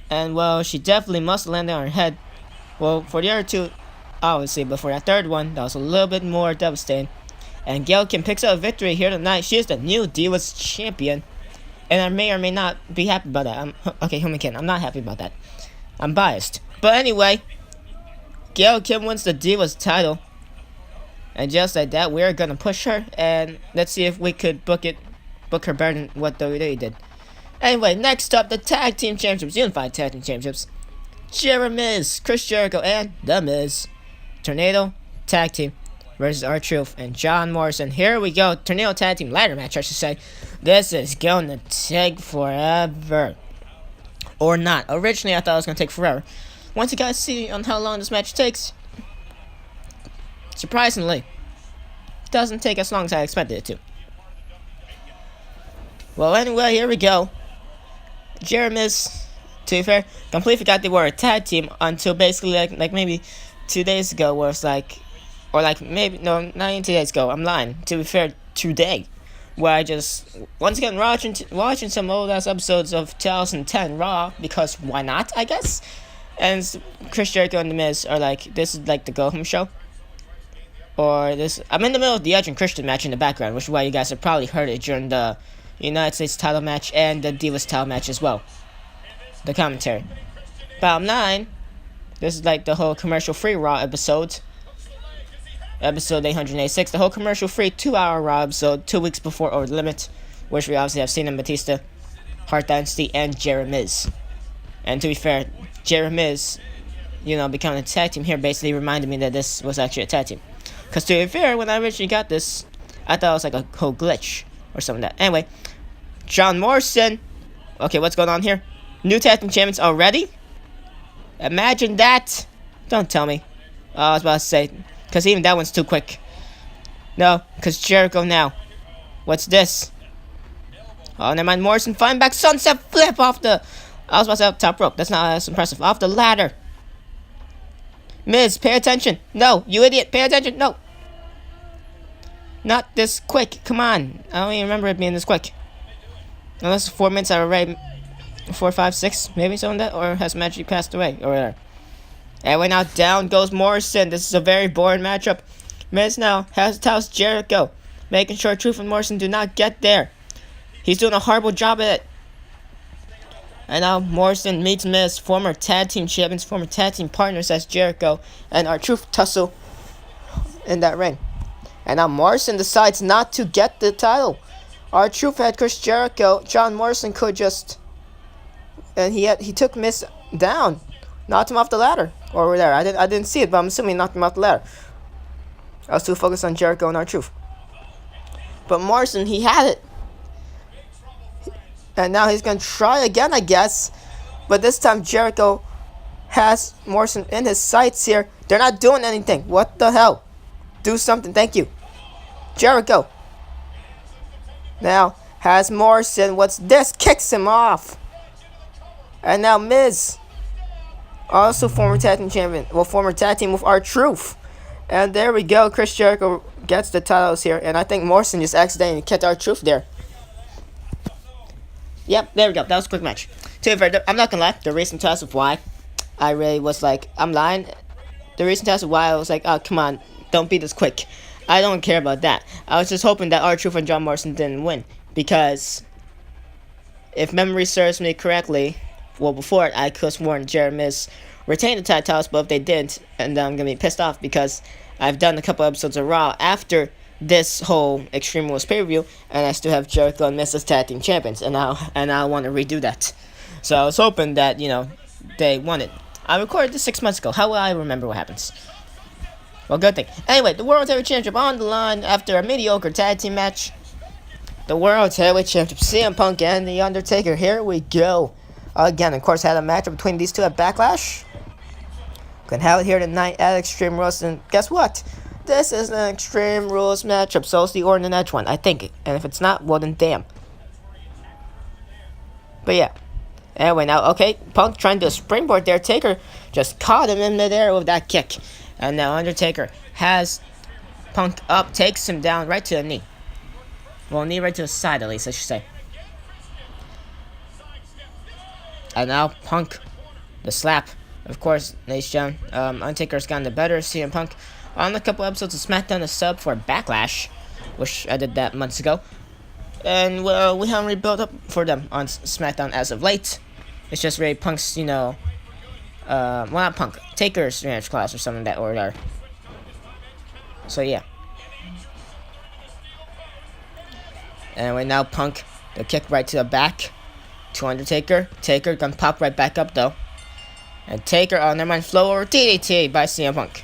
and well, she definitely must have landed on her head. Well, for the other two, obviously, but for that third one, that was a little bit more devastating. And Gail Kim picks up a victory here tonight. She is the new Divas champion, and I may or may not be happy about that. Okay, I'm not happy about that. I'm biased, but anyway, Gail Kim wins the Divas title. And just like that, we're gonna push her, and let's see if we could book her better than what WWE did. Anyway, next up, the Tag Team Championships, Unified Tag Team Championships. Jerimiz, Chris Jericho, and The Miz. Tornado Tag Team versus R-Truth and John Morrison. Here we go, Tornado Tag Team ladder match, I should say. This is gonna take forever. Or not. Originally, I thought it was gonna take forever. Once you guys see on how long this match takes, surprisingly, it doesn't take as long as I expected it to. Well, anyway, here we go. Jerimiz, to be fair, completely forgot they were a tag team until basically like maybe 2 days ago, where it's like, or like maybe, no, not even 2 days ago, I'm lying. To be fair, today, where I just, once again, watching some old ass episodes of 2010 Raw, because why not, I guess? And Chris Jericho and The Miz are like, this is like the go home show. Or this, I'm in the middle of the Edge and Christian match in the background, which is why you guys have probably heard it during the United States title match and the Divas title match as well. The commentary. Bottom line, this is like the whole commercial-free Raw episode. Episode 886, the whole commercial-free 2-hour Raw episode, 2 weeks before Over the Limit, which we obviously have seen in Batista, Hart Dynasty, and Jerimiz. And to be fair, Jerimiz, becoming a tag team here basically reminded me that this was actually a tag team. Because to be fair, when I originally got this, I thought it was like a whole glitch or something like that. Anyway, John Morrison. Okay, what's going on here? New tag team champions already? Imagine that. Don't tell me. I was about to say, because even that one's too quick. No, because Jericho now. What's this? Oh, never mind. Morrison fighting back. Sunset flip off the... I was about to say up top rope. That's not as impressive. Off the ladder. Miz, pay attention. No, you idiot. Pay attention. No. Not this quick. Come on. I don't even remember it being this quick. Unless 4 minutes I already... 4, 5, 6, maybe something like that. Or has magically passed away. Or whatever. Anyway, now down goes Morrison. This is a very boring matchup. Miz now tells Jericho, making sure Truth and Morrison do not get there. He's doing a horrible job at it. And now Morrison meets Miz, former tag team champions, former tag team partners as Jericho and R-Truth tussle in that ring. And now Morrison decides not to get the title. R-Truth had Chris Jericho. John Morrison could just... And he took Miz down. Knocked him off the ladder. Or over there. I didn't see it, but I'm assuming he knocked him off the ladder. I was too focused on Jericho and R-Truth. But Morrison, he had it. And now he's going to try again, I guess. But this time Jericho has Morrison in his sights here. They're not doing anything. What the hell? Do something. Thank you. Jericho. Now has Morrison. What's this? Kicks him off. And now Miz. Also former tag team champion. Well, former tag team with R-Truth. And there we go. Chris Jericho gets the titles here. And I think Morrison just accidentally kept R-Truth there. Yep, there we go. That was a quick match. To be fair, I'm not gonna lie. The reason to us of why I really was like, I'm lying. The reason to us of why I was like, oh, come on, don't be this quick. I don't care about that. I was just hoping that R-Truth and John Morrison didn't win. Because if memory serves me correctly, well, before it, I could have sworn Jerimiz retained the titles, but if they didn't, and I'm gonna be pissed off because I've done a couple episodes of Raw after this whole Extreme Rules pay-per-view, and I still have Jericho and Miz as tag team champions, and I want to redo that. So I was hoping that they won it. I recorded this 6 months ago. How will I remember what happens? Well, good thing. Anyway, the World Heavyweight Championship on the line after a mediocre tag team match. The World Heavyweight Championship, CM Punk and The Undertaker. Here we go. Again, of course, had a matchup between these two at Backlash. Gonna have it here tonight at Extreme Rules, and guess what? This is an Extreme Rules matchup, so it's the Orton and Edge one, I think. And if it's not, well then damn. But yeah. Anyway, now, okay, Punk trying to springboard there. Taker just caught him in midair with that kick. And now Undertaker has Punk up, takes him down right to the knee. Well, knee right to the side at least, I should say. And now Punk, the slap. Of course, nice down. Undertaker's gotten the better of CM Punk on a couple episodes of SmackDown, a sub for Backlash, which I did that months ago. And well, we haven't really built up for them on SmackDown as of late. It's just really Punk's, well, not Punk, Taker's ranch class or something that order. So yeah. Anyway, now Punk, the kick right to the back to Undertaker. Taker gonna pop right back up though. And Taker, oh never mind, flow over DDT by CM Punk.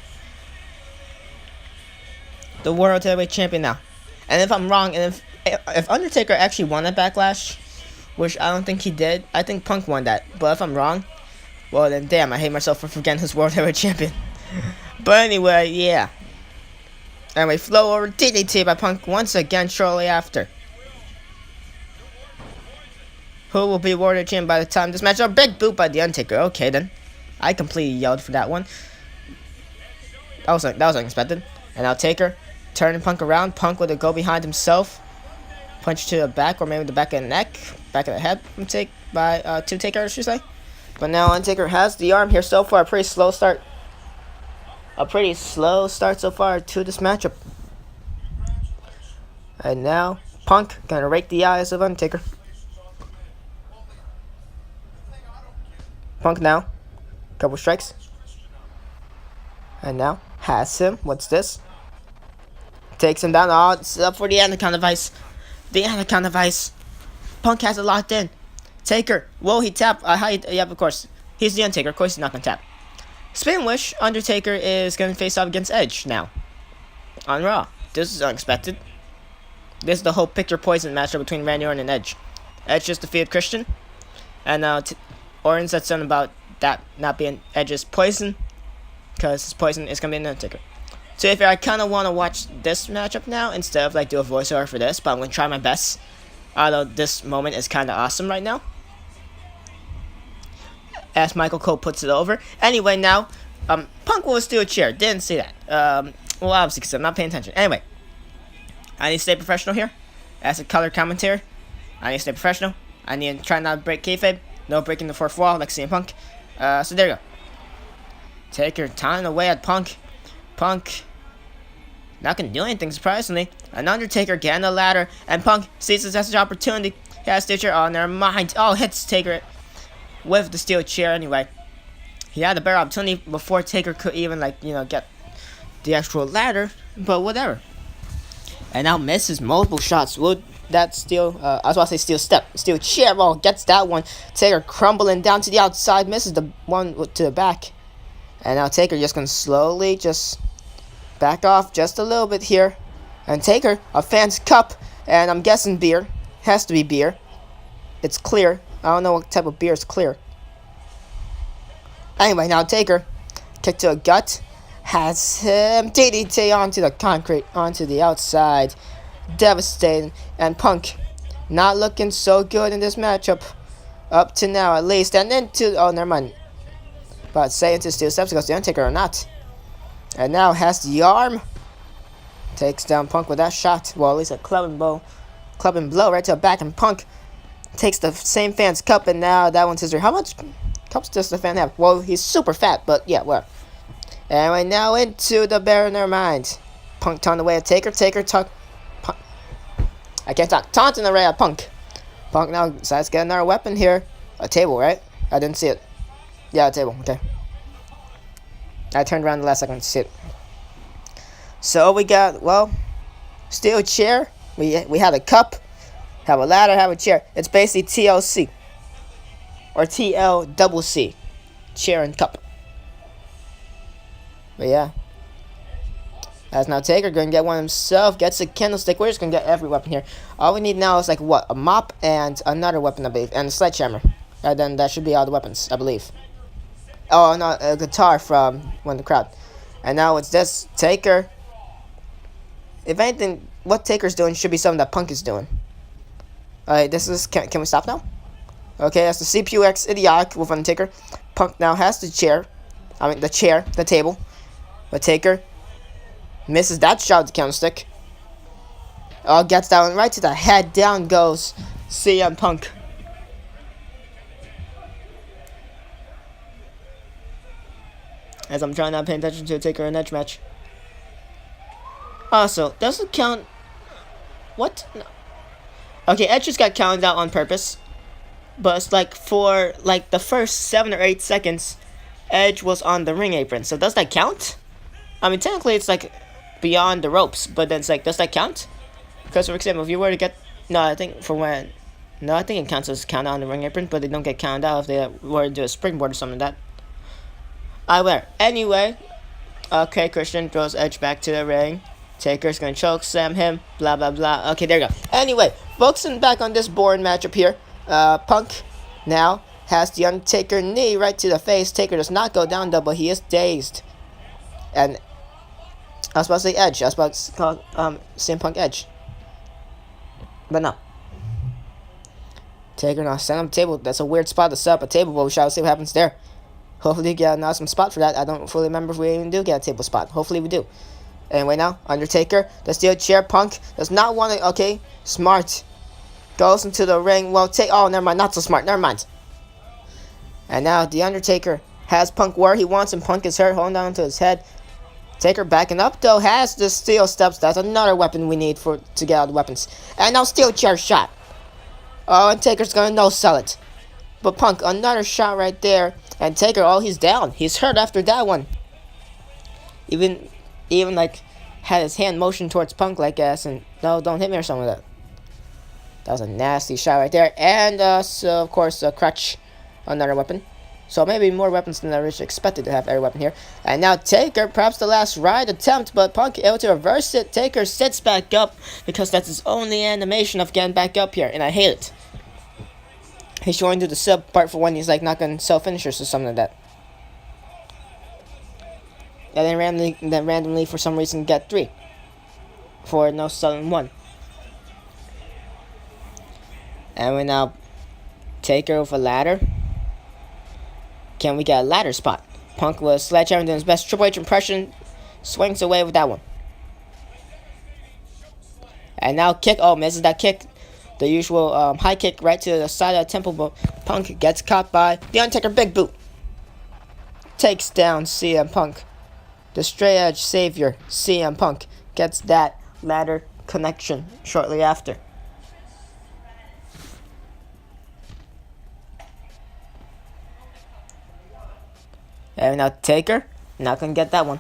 The World Heavyweight Champion now. And if I'm wrong, and if Undertaker actually won that Backlash, which I don't think he did, I think Punk won that. But if I'm wrong, well then damn, I hate myself for forgetting who's World Heavyweight Champion. But anyway, yeah. Anyway, flow over DDT by Punk once again shortly after. Who will be World Heavyweight Champion by the time this match? A big boot by The Undertaker. Okay then. I completely yelled for that one. That was unexpected. And now Taker turning Punk around. Punk with a go behind himself. Punch to the back, or maybe the back of the neck. Back of the head. By two Taker, I should say. But now Undertaker has the arm here so far. A pretty slow start. So far to this matchup. And now Punk gonna rake the eyes of Undertaker. Punk now. Couple strikes. And now has him. What's this? Takes him down. Oh, it's up for the Anaconda Vice. The Anaconda Vice. Punk has it locked in. Taker. Whoa, he tapped. Yep, of course. He's the Undertaker. Of course, he's not going to tap. Spin Wish. Undertaker is going to face off against Edge now. On Raw. This is unexpected. This is the whole picture poison matchup between Randy Orton and Edge. Edge just defeated Christian. And now Orton said something about that not being Edge's poison. Because his poison is going to be an Undertaker. So if I kind of want to watch this matchup now instead of like do a voiceover for this, but I'm going to try my best. Although this moment is kind of awesome right now. As Michael Cole puts it over. Anyway, now, Punk will steal a chair. Didn't see that. Well, obviously, because I'm not paying attention. Anyway, I need to stay professional here. As a color commentator, I need to stay professional. I need to try not to break kayfabe. No breaking the fourth wall like CM Punk. So there you go. Taker tying away at Punk. Punk not gonna do anything, surprisingly. An Undertaker getting the ladder, and Punk sees this as an opportunity. He has steel chair. Oh, never mind. Oh, hits Taker with the steel chair anyway. He had a better opportunity before Taker could even, get the actual ladder, but whatever. And now misses multiple shots. Would that steel, I was about to say steel step. Steel chair, well, gets that one. Taker crumbling down to the outside, misses the one to the back. And now Taker just gonna slowly just back off just a little bit here. And Taker, a fan's cup, and I'm guessing beer. Has to be beer. It's clear. I don't know what type of beer is clear. Anyway, now Taker, kick to a gut, has him DDT onto the concrete, onto the outside. Devastating. And Punk, not looking so good in this matchup. Up to now, at least. And into, oh, never mind. But say into steel steps goes the Undertaker or not. And now has the arm. Takes down Punk with that shot. Well, at least a club and blow right to the back. And Punk takes the same fan's cup. And now that one's his. How much cups does the fan have? Well, he's super fat. But yeah, well. Anyway, now into the bear. Never mind. Punk taunting away at Taker. I can't talk. Taunting away at Punk. Punk now decides to get another weapon here. A table, right? I didn't see it. Yeah, a table. Okay. I turned around the last second to see it. So we got, well, steel chair. We have a cup, have a ladder, have a chair. It's basically TLC. Or TLCC. Chair and cup. But yeah. As now Taker gonna get one himself, gets a candlestick. We're just gonna get every weapon here. All we need now is what? A mop and another weapon, I believe. And a sledgehammer. And then that should be all the weapons, I believe. Oh, no, a guitar from one of the crowd. And now it's this Taker. If anything, what Taker's doing should be something that Punk is doing. Alright, this is, can we stop now? Okay, that's the CPUX idiotic with Undertaker. Punk now has the chair. The table. But Taker misses that shot with the counter stick. Oh, gets that one right to the head. Down goes CM Punk. As I'm trying not to pay attention to Taker and Edge match. Also, doesn't count. What? No. Okay, Edge just got counted out on purpose. But it's like for like the first 7 or 8 seconds, Edge was on the ring apron. So does that count? I mean, technically it's like beyond the ropes, but then it's like, does that count? Because for example, if you were to get, I think it counts as count out on the ring apron, but they don't get counted out if they were to do a springboard or something like that. Anyway, okay, Christian throws Edge back to the ring. Taker's gonna choke slam him, blah blah blah. Okay, there you go. Anyway, focusing back on this boring matchup here. Punk now has the Undertaker knee right to the face. Taker does not go down though, but he is dazed. And I was about to say Edge. I was about to call CM Punk Edge. But no. Taker now set up a table. That's a weird spot to set up a table, but we shall see what happens there. Hopefully we get an awesome spot for that. I don't fully remember if we even do get a table spot. Hopefully we do. Anyway now, Undertaker, the steel chair. Punk does not want to, okay, smart. Goes into the ring. Well, oh, never mind, not so smart, never mind. And now the Undertaker has Punk where he wants him. Punk is hurt, holding down to his head. Taker backing up though, has the steel steps. That's another weapon we need to get out the weapons. And now steel chair shot. Oh, and Taker's gonna no-sell it. But Punk, another shot right there. And Taker, oh, he's down. He's hurt after that one. Even like had his hand motioned towards Punk like ass and no, don't hit me or something like that. That was a nasty shot right there. And so of course a crutch, another weapon. So maybe more weapons than I originally expected to have every weapon here. And now Taker, perhaps the last ride attempt, but Punk able to reverse it. Taker sits back up because that's his only animation of getting back up here, and I hate it. He's showing to the sub part for when he's like not gonna sell finishers or something like that. And then randomly for some reason get 3 for no selling 1. And we now Taker with a ladder. Can we get a ladder spot? Punk was sledgehammer doing his best Triple H impression. Swings away with that one. And now kick. Oh, misses that kick. The usual high kick right to the side of the temple. But Punk gets caught by the Undertaker. Big boot. Takes down CM Punk. The straight edge savior, CM Punk, gets that ladder connection shortly after. And now Taker, not gonna get that one.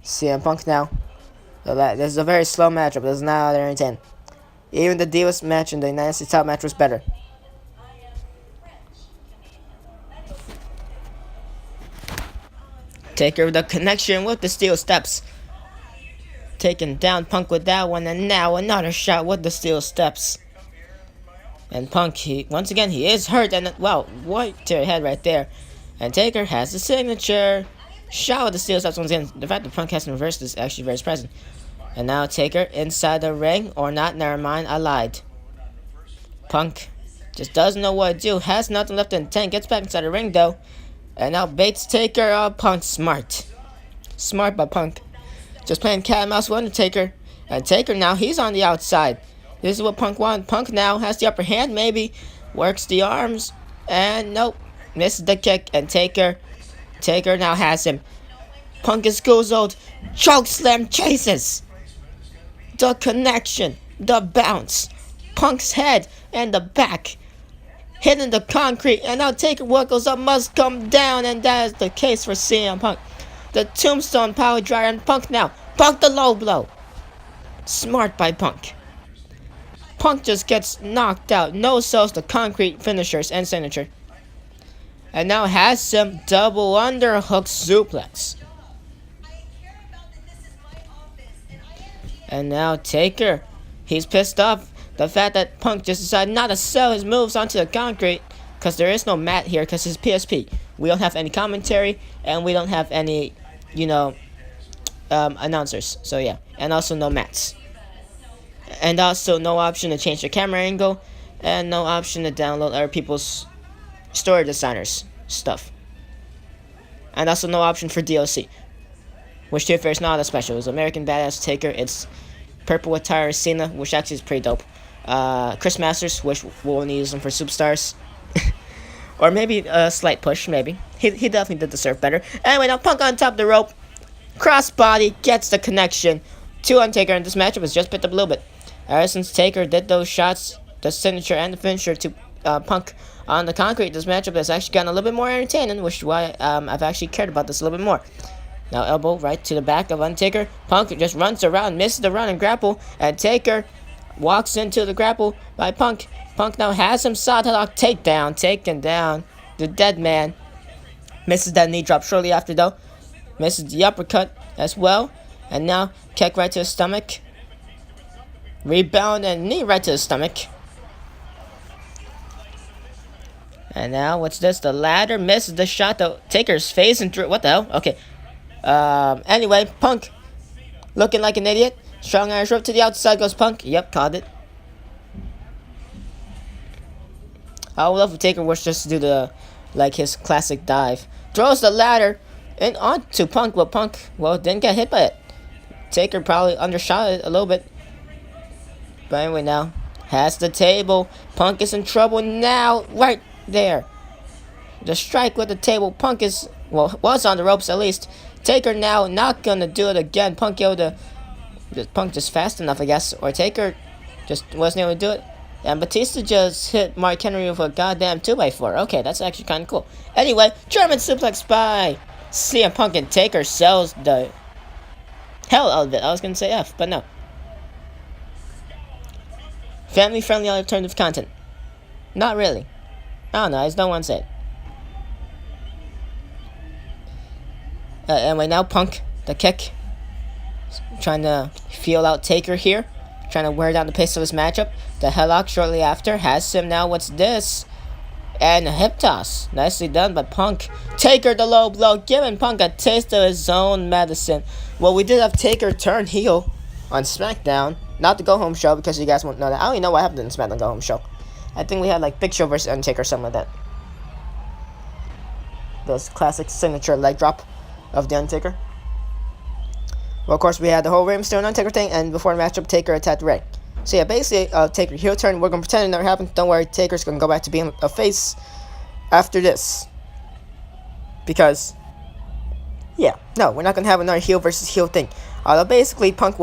CM Punk now. This is a very slow matchup. This is not that entertaining. Even the Divas match and the United States title match was better. Taker with the connection with the steel steps. Taking down Punk with that one, and now another shot with the steel steps. And Punk, once again, he is hurt, and well, right to your head right there. And Taker has the signature shot with the steel steps once again. The fact that Punk hasn't reversed is actually very surprising. And now Taker inside the ring, or not, never mind, I lied. Punk just doesn't know what to do, has nothing left in the tank, gets back inside the ring though. And now baits Taker. Oh, Punk smart. Smart by Punk. Just playing cat and mouse with Undertaker. And Taker now, he's on the outside. This is what Punk wanted. Punk now has the upper hand, maybe. Works the arms. And nope. Misses the kick. And Taker now has him. Punk is goozled. Chokeslam chases. The connection. The bounce. Punk's head and the back. Hitting the concrete, and now Taker, what goes up must come down, and that is the case for CM Punk. The tombstone power dryer, and Punk now. Punk the low blow. Smart by Punk. Punk just gets knocked out. No sells the concrete finishers and signature. And now has some double underhook suplex. And now Taker, he's pissed off. The fact that Punk just decided not to sell his moves onto the concrete, because there is no mat here, because it's PSP. We don't have any commentary, and we don't have any, announcers. So yeah, and also no mats. And also no option to change the camera angle, and no option to download other people's story designers stuff. And also no option for DLC. which to be fair is not that special. It's American Badass Taker. It's purple attire Cena, which actually is pretty dope. Chris Masters, which we'll only use him for superstars. Or maybe a slight push, maybe. He definitely did deserve better. Anyway, now Punk on top of the rope. Crossbody gets the connection to Undertaker, and this matchup has just picked up a little bit. Ever since Taker did those shots, the signature and the finisher to Punk on the concrete, this matchup has actually gotten a little bit more entertaining, which is why I've actually cared about this a little bit more. Now elbow right to the back of Undertaker. Punk just runs around, misses the run and grapple, and Taker walks into the grapple by Punk. Punk now has him side headlock takedown, taken down the dead man. Misses that knee drop shortly after though. Misses the uppercut as well. And now kick right to the stomach. Rebound and knee right to the stomach. And now what's this? The ladder misses the shot though. Taker's facing through. What the hell? Okay. Anyway, Punk looking like an idiot. Strong Irish rope to the outside goes Punk. Yep, caught it. I would love if Taker was just to do the, like his classic dive. Throws the ladder and onto Punk, but Punk, well, didn't get hit by it. Taker probably undershot it a little bit. But anyway, now has the table. Punk is in trouble now, right there. The strike with the table. Punk is, well, was on the ropes at least. Taker now not gonna do it again. Punk just fast enough, I guess, or Taker just wasn't able to do it. And Batista just hit Mark Henry with a goddamn 2x4. Okay, that's actually kind of cool. Anyway, German suplex by CM Punk, and Taker sells the hell out of it. I was going to say F, but no. Family-friendly alternative content. Not really. I don't know, I just don't want to say it. Anyway, now Punk, the kick. Trying to feel out Taker here. Trying to wear down the pace of this matchup. The headlock shortly after has him now. What's this? And a hip toss. Nicely done by Punk. Taker the low blow, giving Punk a taste of his own medicine. Well, we did have Taker turn heel on SmackDown. Not the Go Home show, because you guys won't know that. I don't even know what happened in the SmackDown Go Home show. I think we had like Big Show versus Undertaker or something like that. Those classic signature leg drop of the Undertaker. Well, of course, we had the whole Rey Mysterio and Undertaker thing, and before the matchup, Taker attacked Rey. So yeah, basically, Taker heel turn. We're going to pretend it never happened. Don't worry, Taker's going to go back to being a face after this. Because, yeah, no, we're not going to have another heel versus heel thing. Although basically, Punk's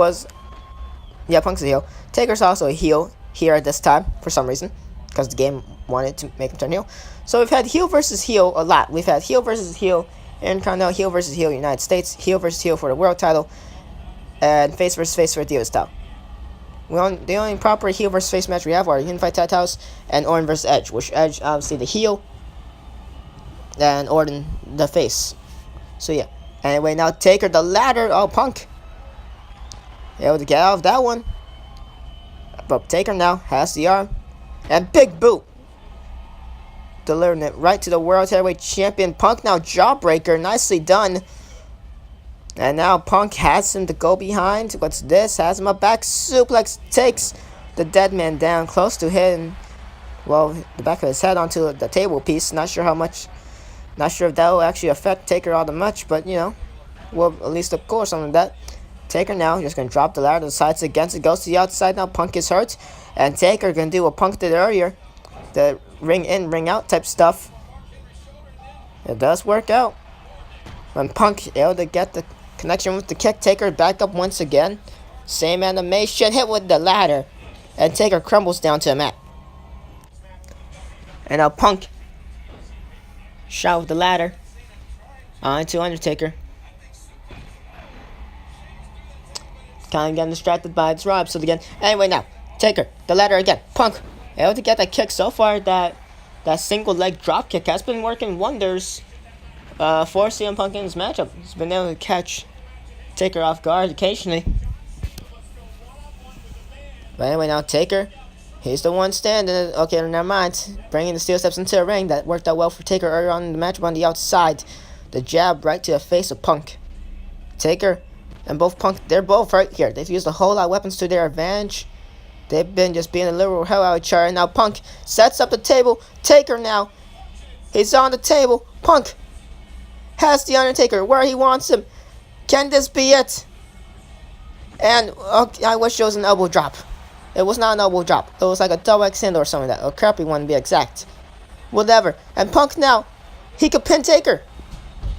a heel. Taker's also a heel here at this time, for some reason. Because the game wanted to make him turn heel. So we've had heel versus heel a lot. We've had heel versus heel Intercontinental, heel versus heel United States, heel versus heel for the world title, and face versus face for the Divas title. The only proper heel versus face match we have are Unified Tag Titles and Orton versus Edge, which Edge obviously the heel and Orton the face. So yeah. Anyway, now Taker the ladder. Oh, Punk able to get out of that one. But Taker now has the arm and big boot, delivering it right to the World Heavyweight Champion. Punk now jawbreaker. Nicely done. And now Punk has him to go behind. What's this? Has him a back suplex. Takes the dead man down close to hitting, well, the back of his head onto the table piece. Not sure how much. Not sure if that will actually affect Taker all that much. But, you know, we'll at least look cool or something like that. Taker now just going to drop the ladder to the sides against it. Goes to the outside now. Punk is hurt. And Taker going to do what Punk did earlier. The ring in, ring out type stuff. It does work out. When Punk able to get the connection with the kick, Taker back up once again. Same animation, hit with the ladder. And Taker crumbles down to the mat. And now Punk shot with the ladder onto Undertaker. Kind of getting distracted by its Rob. So again, anyway, now Taker the ladder again. Punk able to get that kick. So far, that single leg drop kick has been working wonders for CM Punk in this matchup. He's been able to catch Taker off guard occasionally. But anyway, now Taker, he's the one standing. Okay, never mind. Bringing the steel steps into the ring. That worked out well for Taker earlier on in the matchup on the outside. The jab right to the face of Punk. Taker and both Punk, they're both right here. They've used a whole lot of weapons to their advantage. They've been just being a literal hell out of each other. And now Punk sets up the table. Taker now, he's on the table. Punk has the Undertaker where he wants him. Can this be it? And okay, I wish it was an elbow drop. It was not an elbow drop. It was like a double X handle or something like that. A crappy one to be exact. Whatever. And Punk now, he could pin Taker.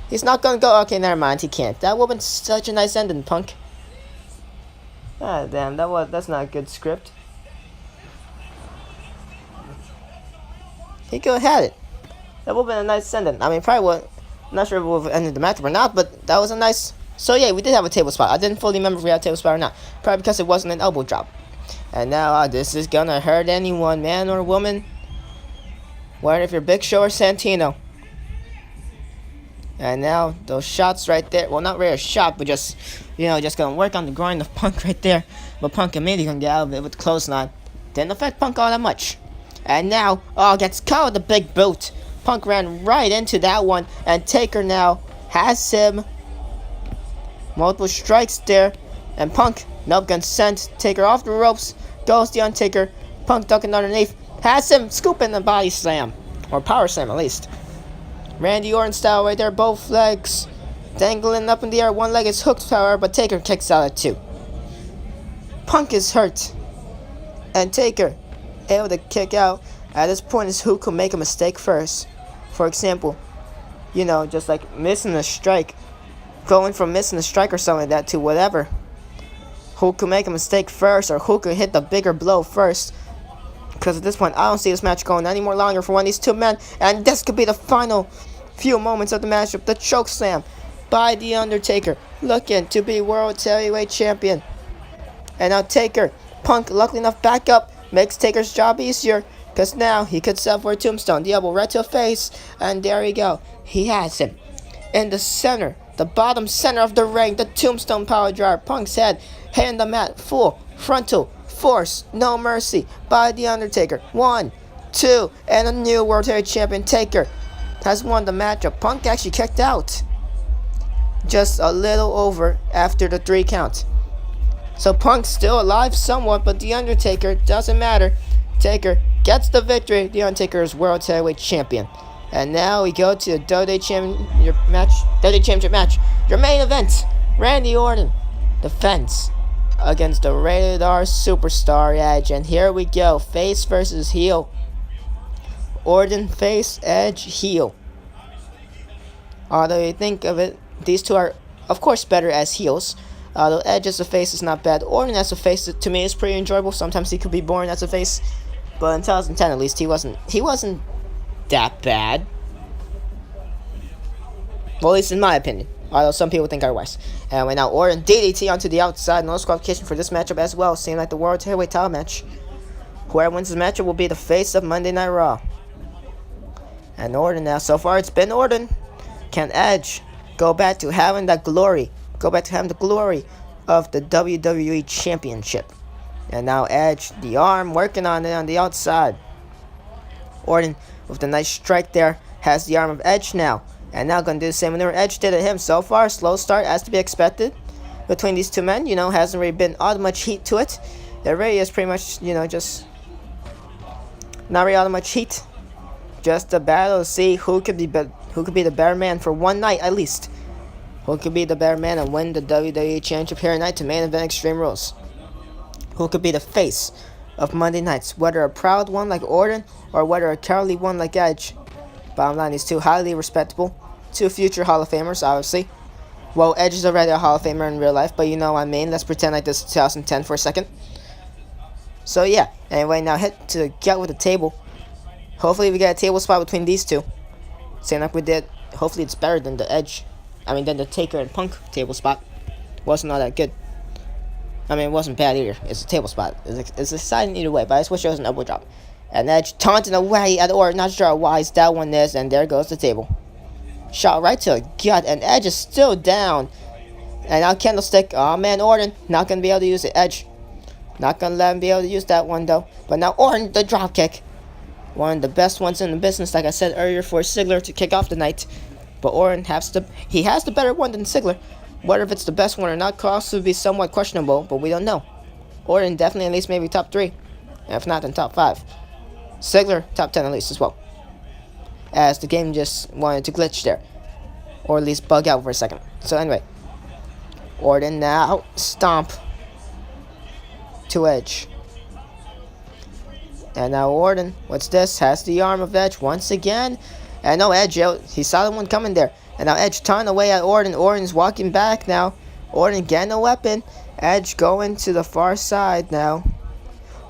He's not gonna go. Okay, never mind. He can't. That would have been such a nice ending, Punk. Ah, damn. That's not a good script. He could have had it. That would have been a nice ending. I mean, probably would. Not sure if it would have ended the match or not, but that was a nice. So yeah, we did have a table spot. I didn't fully remember if we had a table spot or not. Probably because it wasn't an elbow drop. And now this is gonna hurt anyone, man or woman. Whether if you're Big Show or Santino. And now those shots right there. Well, not really a shot, but just just gonna work on the groin of Punk right there. But Punk immediately gonna get out of it with the clothesline. Didn't affect Punk all that much. And now, gets caught with the big boot. Punk ran right into that one, and Taker now has him. Multiple strikes there, and Punk, nope, gonna send Taker off the ropes. Goes the Undertaker. Punk ducking underneath. Has him scooping the body slam. Or power slam, at least. Randy Orton style right there, both legs dangling up in the air. One leg is hooked, however, but Taker kicks out at two. Punk is hurt. And Taker, able to kick out. At this point is who could make a mistake first. For example, just like missing a strike. Going from missing a strike or something like that to whatever. Who could make a mistake first, or who could hit the bigger blow first. Because at this point, I don't see this match going any more longer for one of these two men. And this could be the final few moments of the matchup. The choke slam by The Undertaker. Looking to be World Heavyweight Champion. And now Taker, Punk, luckily enough, back up. Makes Taker's job easier. Because now he could settle for a tombstone. The elbow right to the face. And there we go. He has him. In the center. The bottom center of the ring. The tombstone power driver. Punk's head. Hitting the mat. Full frontal force. No mercy. By The Undertaker. 1, 2. And a new World Heavyweight Champion, Taker, has won the matchup. Punk actually kicked out. Just a little over after the 3 count. So Punk's still alive somewhat, but The Undertaker, doesn't matter. Taker gets the victory. The Undertaker is World Heavyweight Champion. And now we go to the WWE Championship match. Your main event, Randy Orton defends against the Rated R Superstar Edge. And here we go, face versus heel. Orton face, Edge heel. Although you think of it, these two are of course better as heels. Although Edge as a face is not bad. Orton as a face, to me, is pretty enjoyable. Sometimes he could be boring as a face, but in 2010 at least he wasn't that bad. Well, at least in my opinion. Although some people think otherwise. Anyway, now Orton DDT onto the outside. No disqualification for this matchup as well. Seemed like the World Heavyweight title match. Whoever wins this matchup will be the face of Monday Night Raw. And Orton now. So far it's been Orton. Can Edge go back to having that glory? Go back to having the glory of the WWE Championship. And now Edge, the arm, working on it on the outside. Orton, with the nice strike there, has the arm of Edge now. And now going to do the same maneuver Edge did at him. So far, slow start as to be expected between these two men. Hasn't really been all that much heat to it. There really is pretty much, just not really all that much heat. Just a battle to see who could be the better man for one night at least. Who could be the better man and win the WWE Championship here tonight to main event Extreme Rules? Who could be the face of Monday nights? Whether a proud one like Orton or whether a cowardly one like Edge. Bottom line, these two highly respectable. Two future Hall of Famers, obviously. Well, Edge is already a Hall of Famer in real life, but you know what I mean. Let's pretend like this is 2010 for a second. So yeah, anyway, now hit to get with the table. Hopefully we get a table spot between these two. Same like we did. Hopefully it's better than than the Taker and Punk table spot. Wasn't all that good. It wasn't bad either. It's a table spot. It's exciting either way, but I just wish it was an elbow drop. And Edge taunting away at Orton. Not sure how wise that one is, and there goes the table. Shot right to the gut, and Edge is still down. And now Candlestick. Oh man, Orton not gonna be able to use it. Edge not gonna let him be able to use that one though. But now Orton, the drop kick. One of the best ones in the business, like I said earlier, for Ziggler to kick off the night. But Orton has the better one than Ziggler. Whether if it's the best one or not could also be somewhat questionable, but we don't know. Orton definitely at least maybe top 3. And if not, then top 5. Ziggler, top 10 at least as well. As the game just wanted to glitch there. Or at least bug out for a second. So anyway. Orton now. Stomp to Edge. And now Orton, what's this? Has the arm of Edge once again. And no, Edge, he saw the one coming there. And now Edge turning away at Orton. Orton's walking back now. Orton getting a weapon. Edge going to the far side now.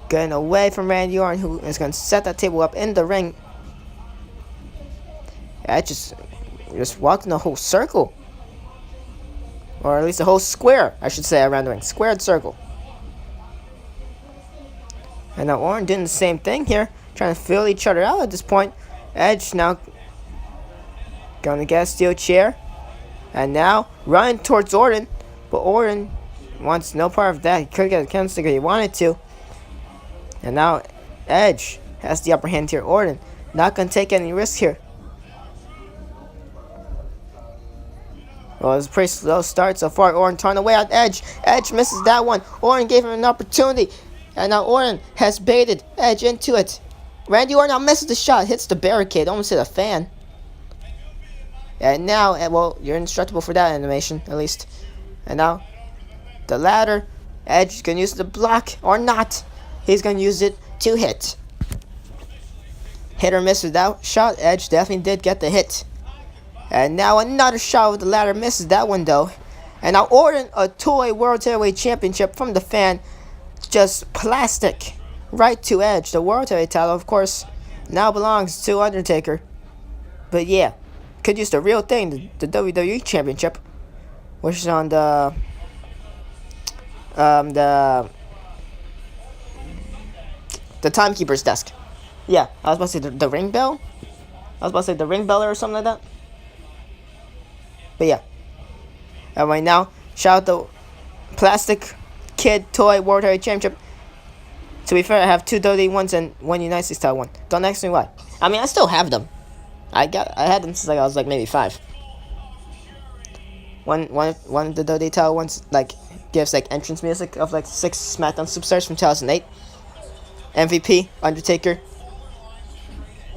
Getting away from Randy Orton, who is going to set that table up in the ring. Edge just walked in the whole circle. Or at least a whole square, I should say, around the ring. Squared circle. And now Orton doing the same thing here. Trying to fill each other out at this point. Edge now going to get a steel chair. And now running towards Orton. But Orton wants no part of that. He could get a candlestick if he wanted to. And now Edge has the upper hand here. Orton not going to take any risk here. Well, it's a pretty slow start so far. Orton turning away at Edge. Edge misses that one. Orton gave him an opportunity. And now Orton has baited Edge into it. Randy Orton now misses the shot. Hits the barricade. Almost hit a fan. And now, well, you're indestructible for that animation, at least. And now, the ladder. Edge is going to use the block or not. He's going to use it to hit. Hit or miss with that shot. Edge definitely did get the hit. And now another shot with the ladder. Misses that one, though. And now Orton, a toy World Heavyweight Championship from the fan. Just plastic. Right to Edge. The World Heavyweight title, of course, now belongs to Undertaker. But yeah, could use the real thing, the WWE Championship. Which is on the timekeeper's desk. Yeah, I was about to say the ring bell. I was about to say the ring beller or something like that. But yeah. And right now, shout out the plastic kid toy World Heavyweight Championship. To be fair, I have 2 WWE ones and 1 United States title one. Don't ask me why. I mean, I still have them. I had them since I was maybe 5. One of the WWE title ones gives entrance music of 6 SmackDown superstars from 2008. MVP, Undertaker,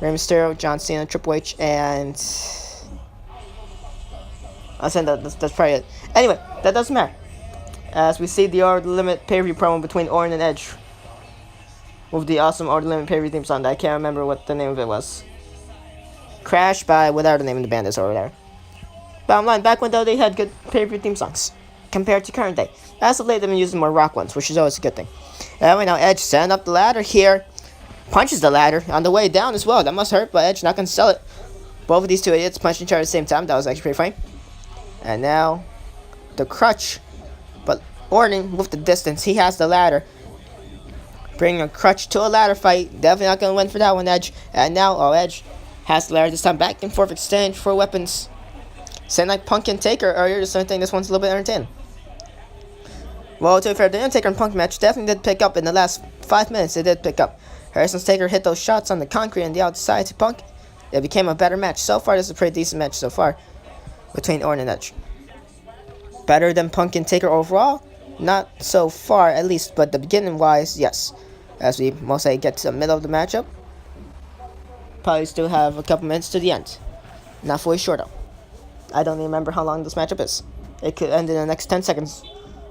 Rey Mysterio, John Cena, Triple H, and I'll send that's probably it. Anyway, that doesn't matter. As we see the Order Limit pay-per-view promo between Orton and Edge. With the awesome Order Limit pay-per-view theme song. I can't remember what the name of it was. Crash by whatever the name of the band is over there. Bottom line, back when they had good pay-per-view theme songs. Compared to current day. As of late, they've been using more rock ones, which is always a good thing. Anyway, now Edge setting up the ladder here. Punches the ladder on the way down as well. That must hurt, but Edge not going to sell it. Both of these two idiots punching each other at the same time. That was actually pretty funny. And now, the crutch. But Orton, with the distance, he has the ladder. Bringing a crutch to a ladder fight. Definitely not going to win for that one, Edge. And now, Edge has the ladder this time. Back and forth exchange for weapons. Same like Punk and Taker earlier. Just I think this one's a little bit entertaining. Well, to be fair, the Undertaker and Punk match definitely did pick up in the last 5 minutes. It did pick up. Harrison's Taker hit those shots on the concrete and the outside to Punk. It became a better match. So far, this is a pretty decent match so far between Orton and Edge. Better than Punk and Taker overall? Not so far, at least, but the beginning-wise, yes. As we mostly get to the middle of the matchup, probably still have a couple minutes to the end. Not fully sure, though. I don't remember how long this matchup is. It could end in the next 10 seconds,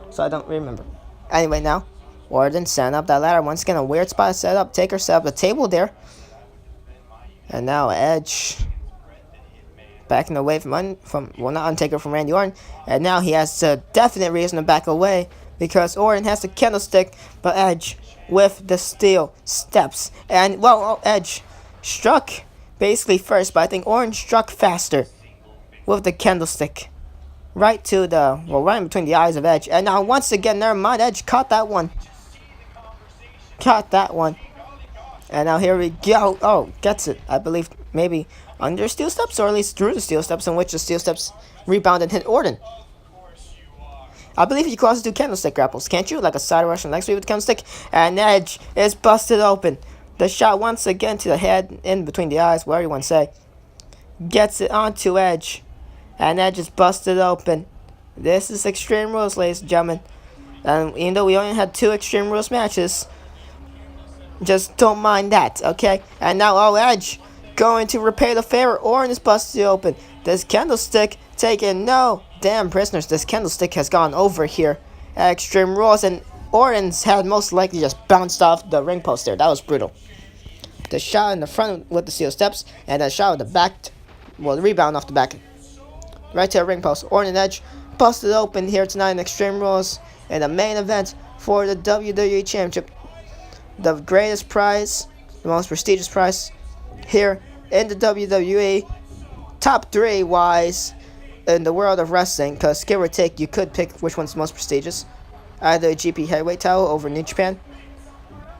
so I don't remember. Anyway, now, Orton setting up that ladder. Once again, a weird spot to set up. Taker set up the table there. And now Edge backing away from not Undertaker, from Randy Orton. And now he has a definite reason to back away because Orton has the candlestick, but Edge with the steel steps. And, well, Edge struck basically first, but I think Orton struck faster with the candlestick. Right to the, right in between the eyes of Edge. And now, once again, never mind, Edge caught that one. Caught that one. And now here we go. Oh, gets it. I believe maybe under steel steps, or at least through the steel steps, in which the steel steps rebounded and hit Orton. I believe you can also do candlestick grapples, can't you? Like a side Russian leg sweep with candlestick. And Edge is busted open. The shot once again to the head, in between the eyes, whatever you want to say. Gets it onto Edge. And Edge is busted open. This is Extreme Rules, ladies and gentlemen. And even though we only had 2 Extreme Rules matches, just don't mind that, okay? And now, Edge going to repay the favor. Orton is busted open. This candlestick taken, no. damn, prisoners, this candlestick has gone over here at Extreme Rules, and Orton's had most likely just bounced off the ring post there. That was brutal. The shot in the front with the steel steps, and the shot with the back, well, the rebound off the back. Right to the ring post. Orton and Edge busted open here tonight in Extreme Rules in the main event for the WWE Championship. The greatest prize, the most prestigious prize here in the WWE. Top 3 wise in the world of wrestling, because give or take, you could pick which one's most prestigious. Either a GP heavyweight title over New Japan.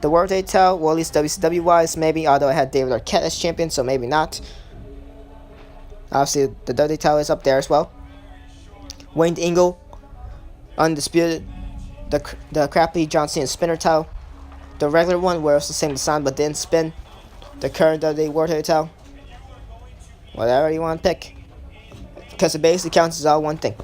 The World Heavyweight title, well, at least WCW wise, maybe, although I had David Arquette as champion, so maybe not. Obviously, the WWE title is up there as well. Wayne Ingle, undisputed. The crappy John Cena spinner title. The regular one, where it's the same design but didn't spin. The current WWE World Heavyweight title. Whatever you want to pick, because it basically counts as all one thing.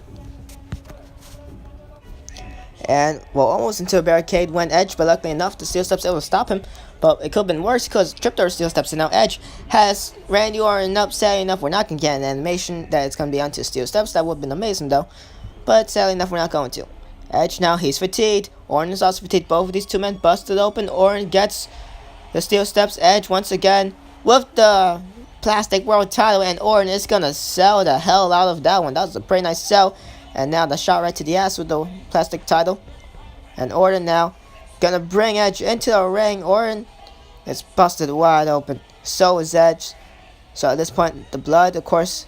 And, well, almost into a barricade went Edge, but luckily enough, the steel steps able to stop him. But it could have been worse, because tripped over steel steps, and now Edge has Randy Orton up. Sadly enough, we're not going to get an animation that it's going to be onto steel steps. That would have been amazing, though. But sadly enough, we're not going to. Edge now, he's fatigued. Orton is also fatigued. Both of these two men busted open. Orton gets the steel steps. Edge, once again, with the plastic world title, and Orton is going to sell the hell out of that one. That was a pretty nice sell. And now the shot right to the ass with the plastic title. And Orton now going to bring Edge into the ring. Orton is busted wide open. So is Edge. So at this point, the blood, of course,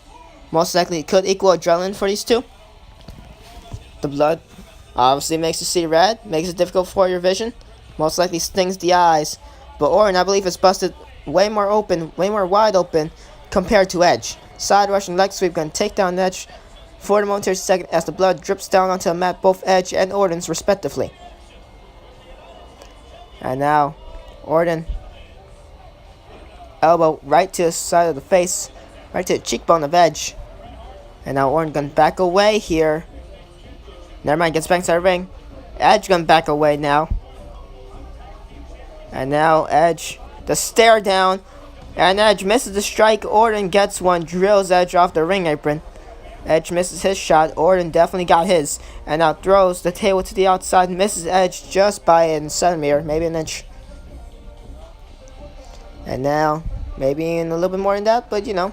most likely could equal adrenaline for these two. The blood obviously makes you see red, makes it difficult for your vision. Most likely stings the eyes. But Orton, I believe, is busted way more open, way more wide open compared to Edge. Side rushing leg sweep going to take down Edge for the momentary second as the blood drips down onto the mat, both Edge and Orton's respectively. And now, Orton, elbow right to the side of the face, right to the cheekbone of Edge. And now Orton gonna back away here. Never mind, gets back inside the ring. Edge gonna back away now. And now Edge, the stare down. And Edge misses the strike. Orton gets one, drills Edge off the ring apron. Edge misses his shot. Orton definitely got his. And now throws the table to the outside. Misses Edge just by a centimeter, maybe an inch. And now, maybe in a little bit more than that, but you know,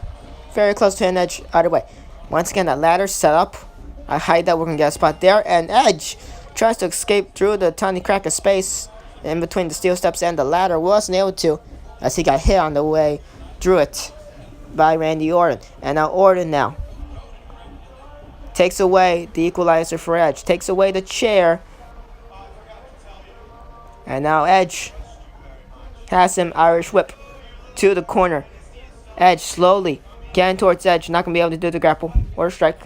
very close to an Edge either way. Once again, that ladder set up. I hide that we're going to get a spot there. And Edge tries to escape through the tiny crack of space in between the steel steps and the ladder. Wasn't able to, as he got hit on the way through it by Randy Orton. And now Orton now takes away the equalizer for Edge. Takes away the chair. And now Edge has him Irish whip to the corner. Edge slowly getting towards Edge. Not going to be able to do the grapple or strike.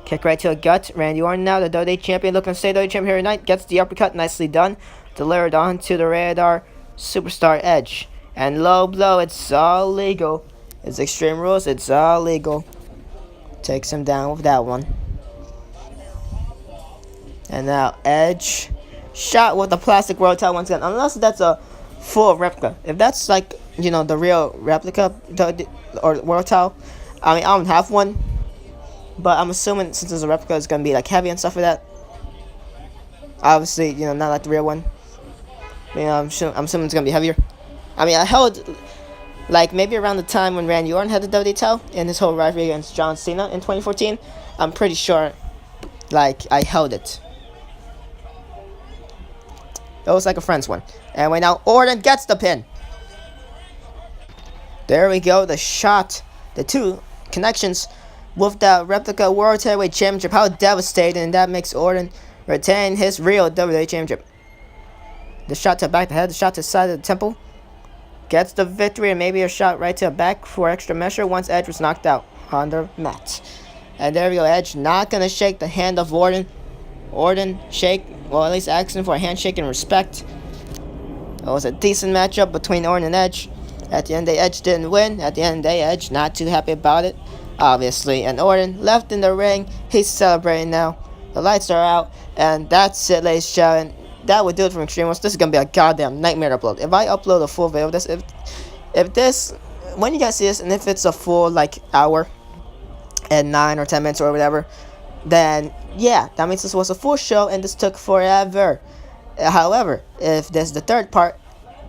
Kick right to the gut. Randy Orton now, the WWE champion, looking to stay WWE champion here tonight. Gets the uppercut. Nicely done. Delivered onto the radar superstar Edge. And low blow. It's all legal. It's Extreme Rules. It's all legal. Takes him down with that one. And now Edge shot with the plastic world title once again. Unless that's a full replica. If that's like, you know, the real replica or world title. I mean, I don't have one. But I'm assuming since it's a replica, it's going to be like heavy and stuff like that. Obviously, you know, not like the real one. You know, I'm assuming it's going to be heavier. I mean, I held like maybe around the time when Randy Orton had the WWE title in his whole rivalry against John Cena in 2014. I'm pretty sure, like, I held it. It was like a friend's one. Anyway, now Orton gets the pin. There we go. The shot. The two connections with the replica World Heavyweight Championship. How devastating. And that makes Orton retain his real WWE Championship. The shot to the back of the head. The shot to the side of the temple. Gets the victory, and maybe a shot right to the back for extra measure once Edge was knocked out on the mat. And there we go. Edge not going to shake the hand of Orton. Orton shake, well, at least asking for a handshake and respect. It was a decent matchup between Orton and Edge. At the end of the day, Edge didn't win. At the end of the day, Edge not too happy about it, obviously. And Orton left in the ring. He's celebrating now. The lights are out. And that's it, ladies and gentlemen. That would do it from Extreme Rules. This is going to be a goddamn nightmare to upload. If I upload a full video of this, if this, when you guys see this, and if it's a full, like, hour and 9 or 10 minutes or whatever, then yeah, that means this was a full show and this took forever. However, if this is the third part,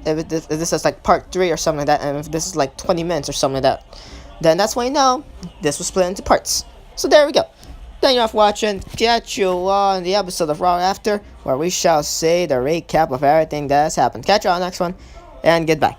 if this is like part 3 or something like that, and if this is like 20 minutes or something like that, then that's when you know this was split into parts. So there we go. Thank you all for watching. Catch you on the episode of Raw after, where we shall say the recap of everything that has happened. Catch you on the next one, and goodbye.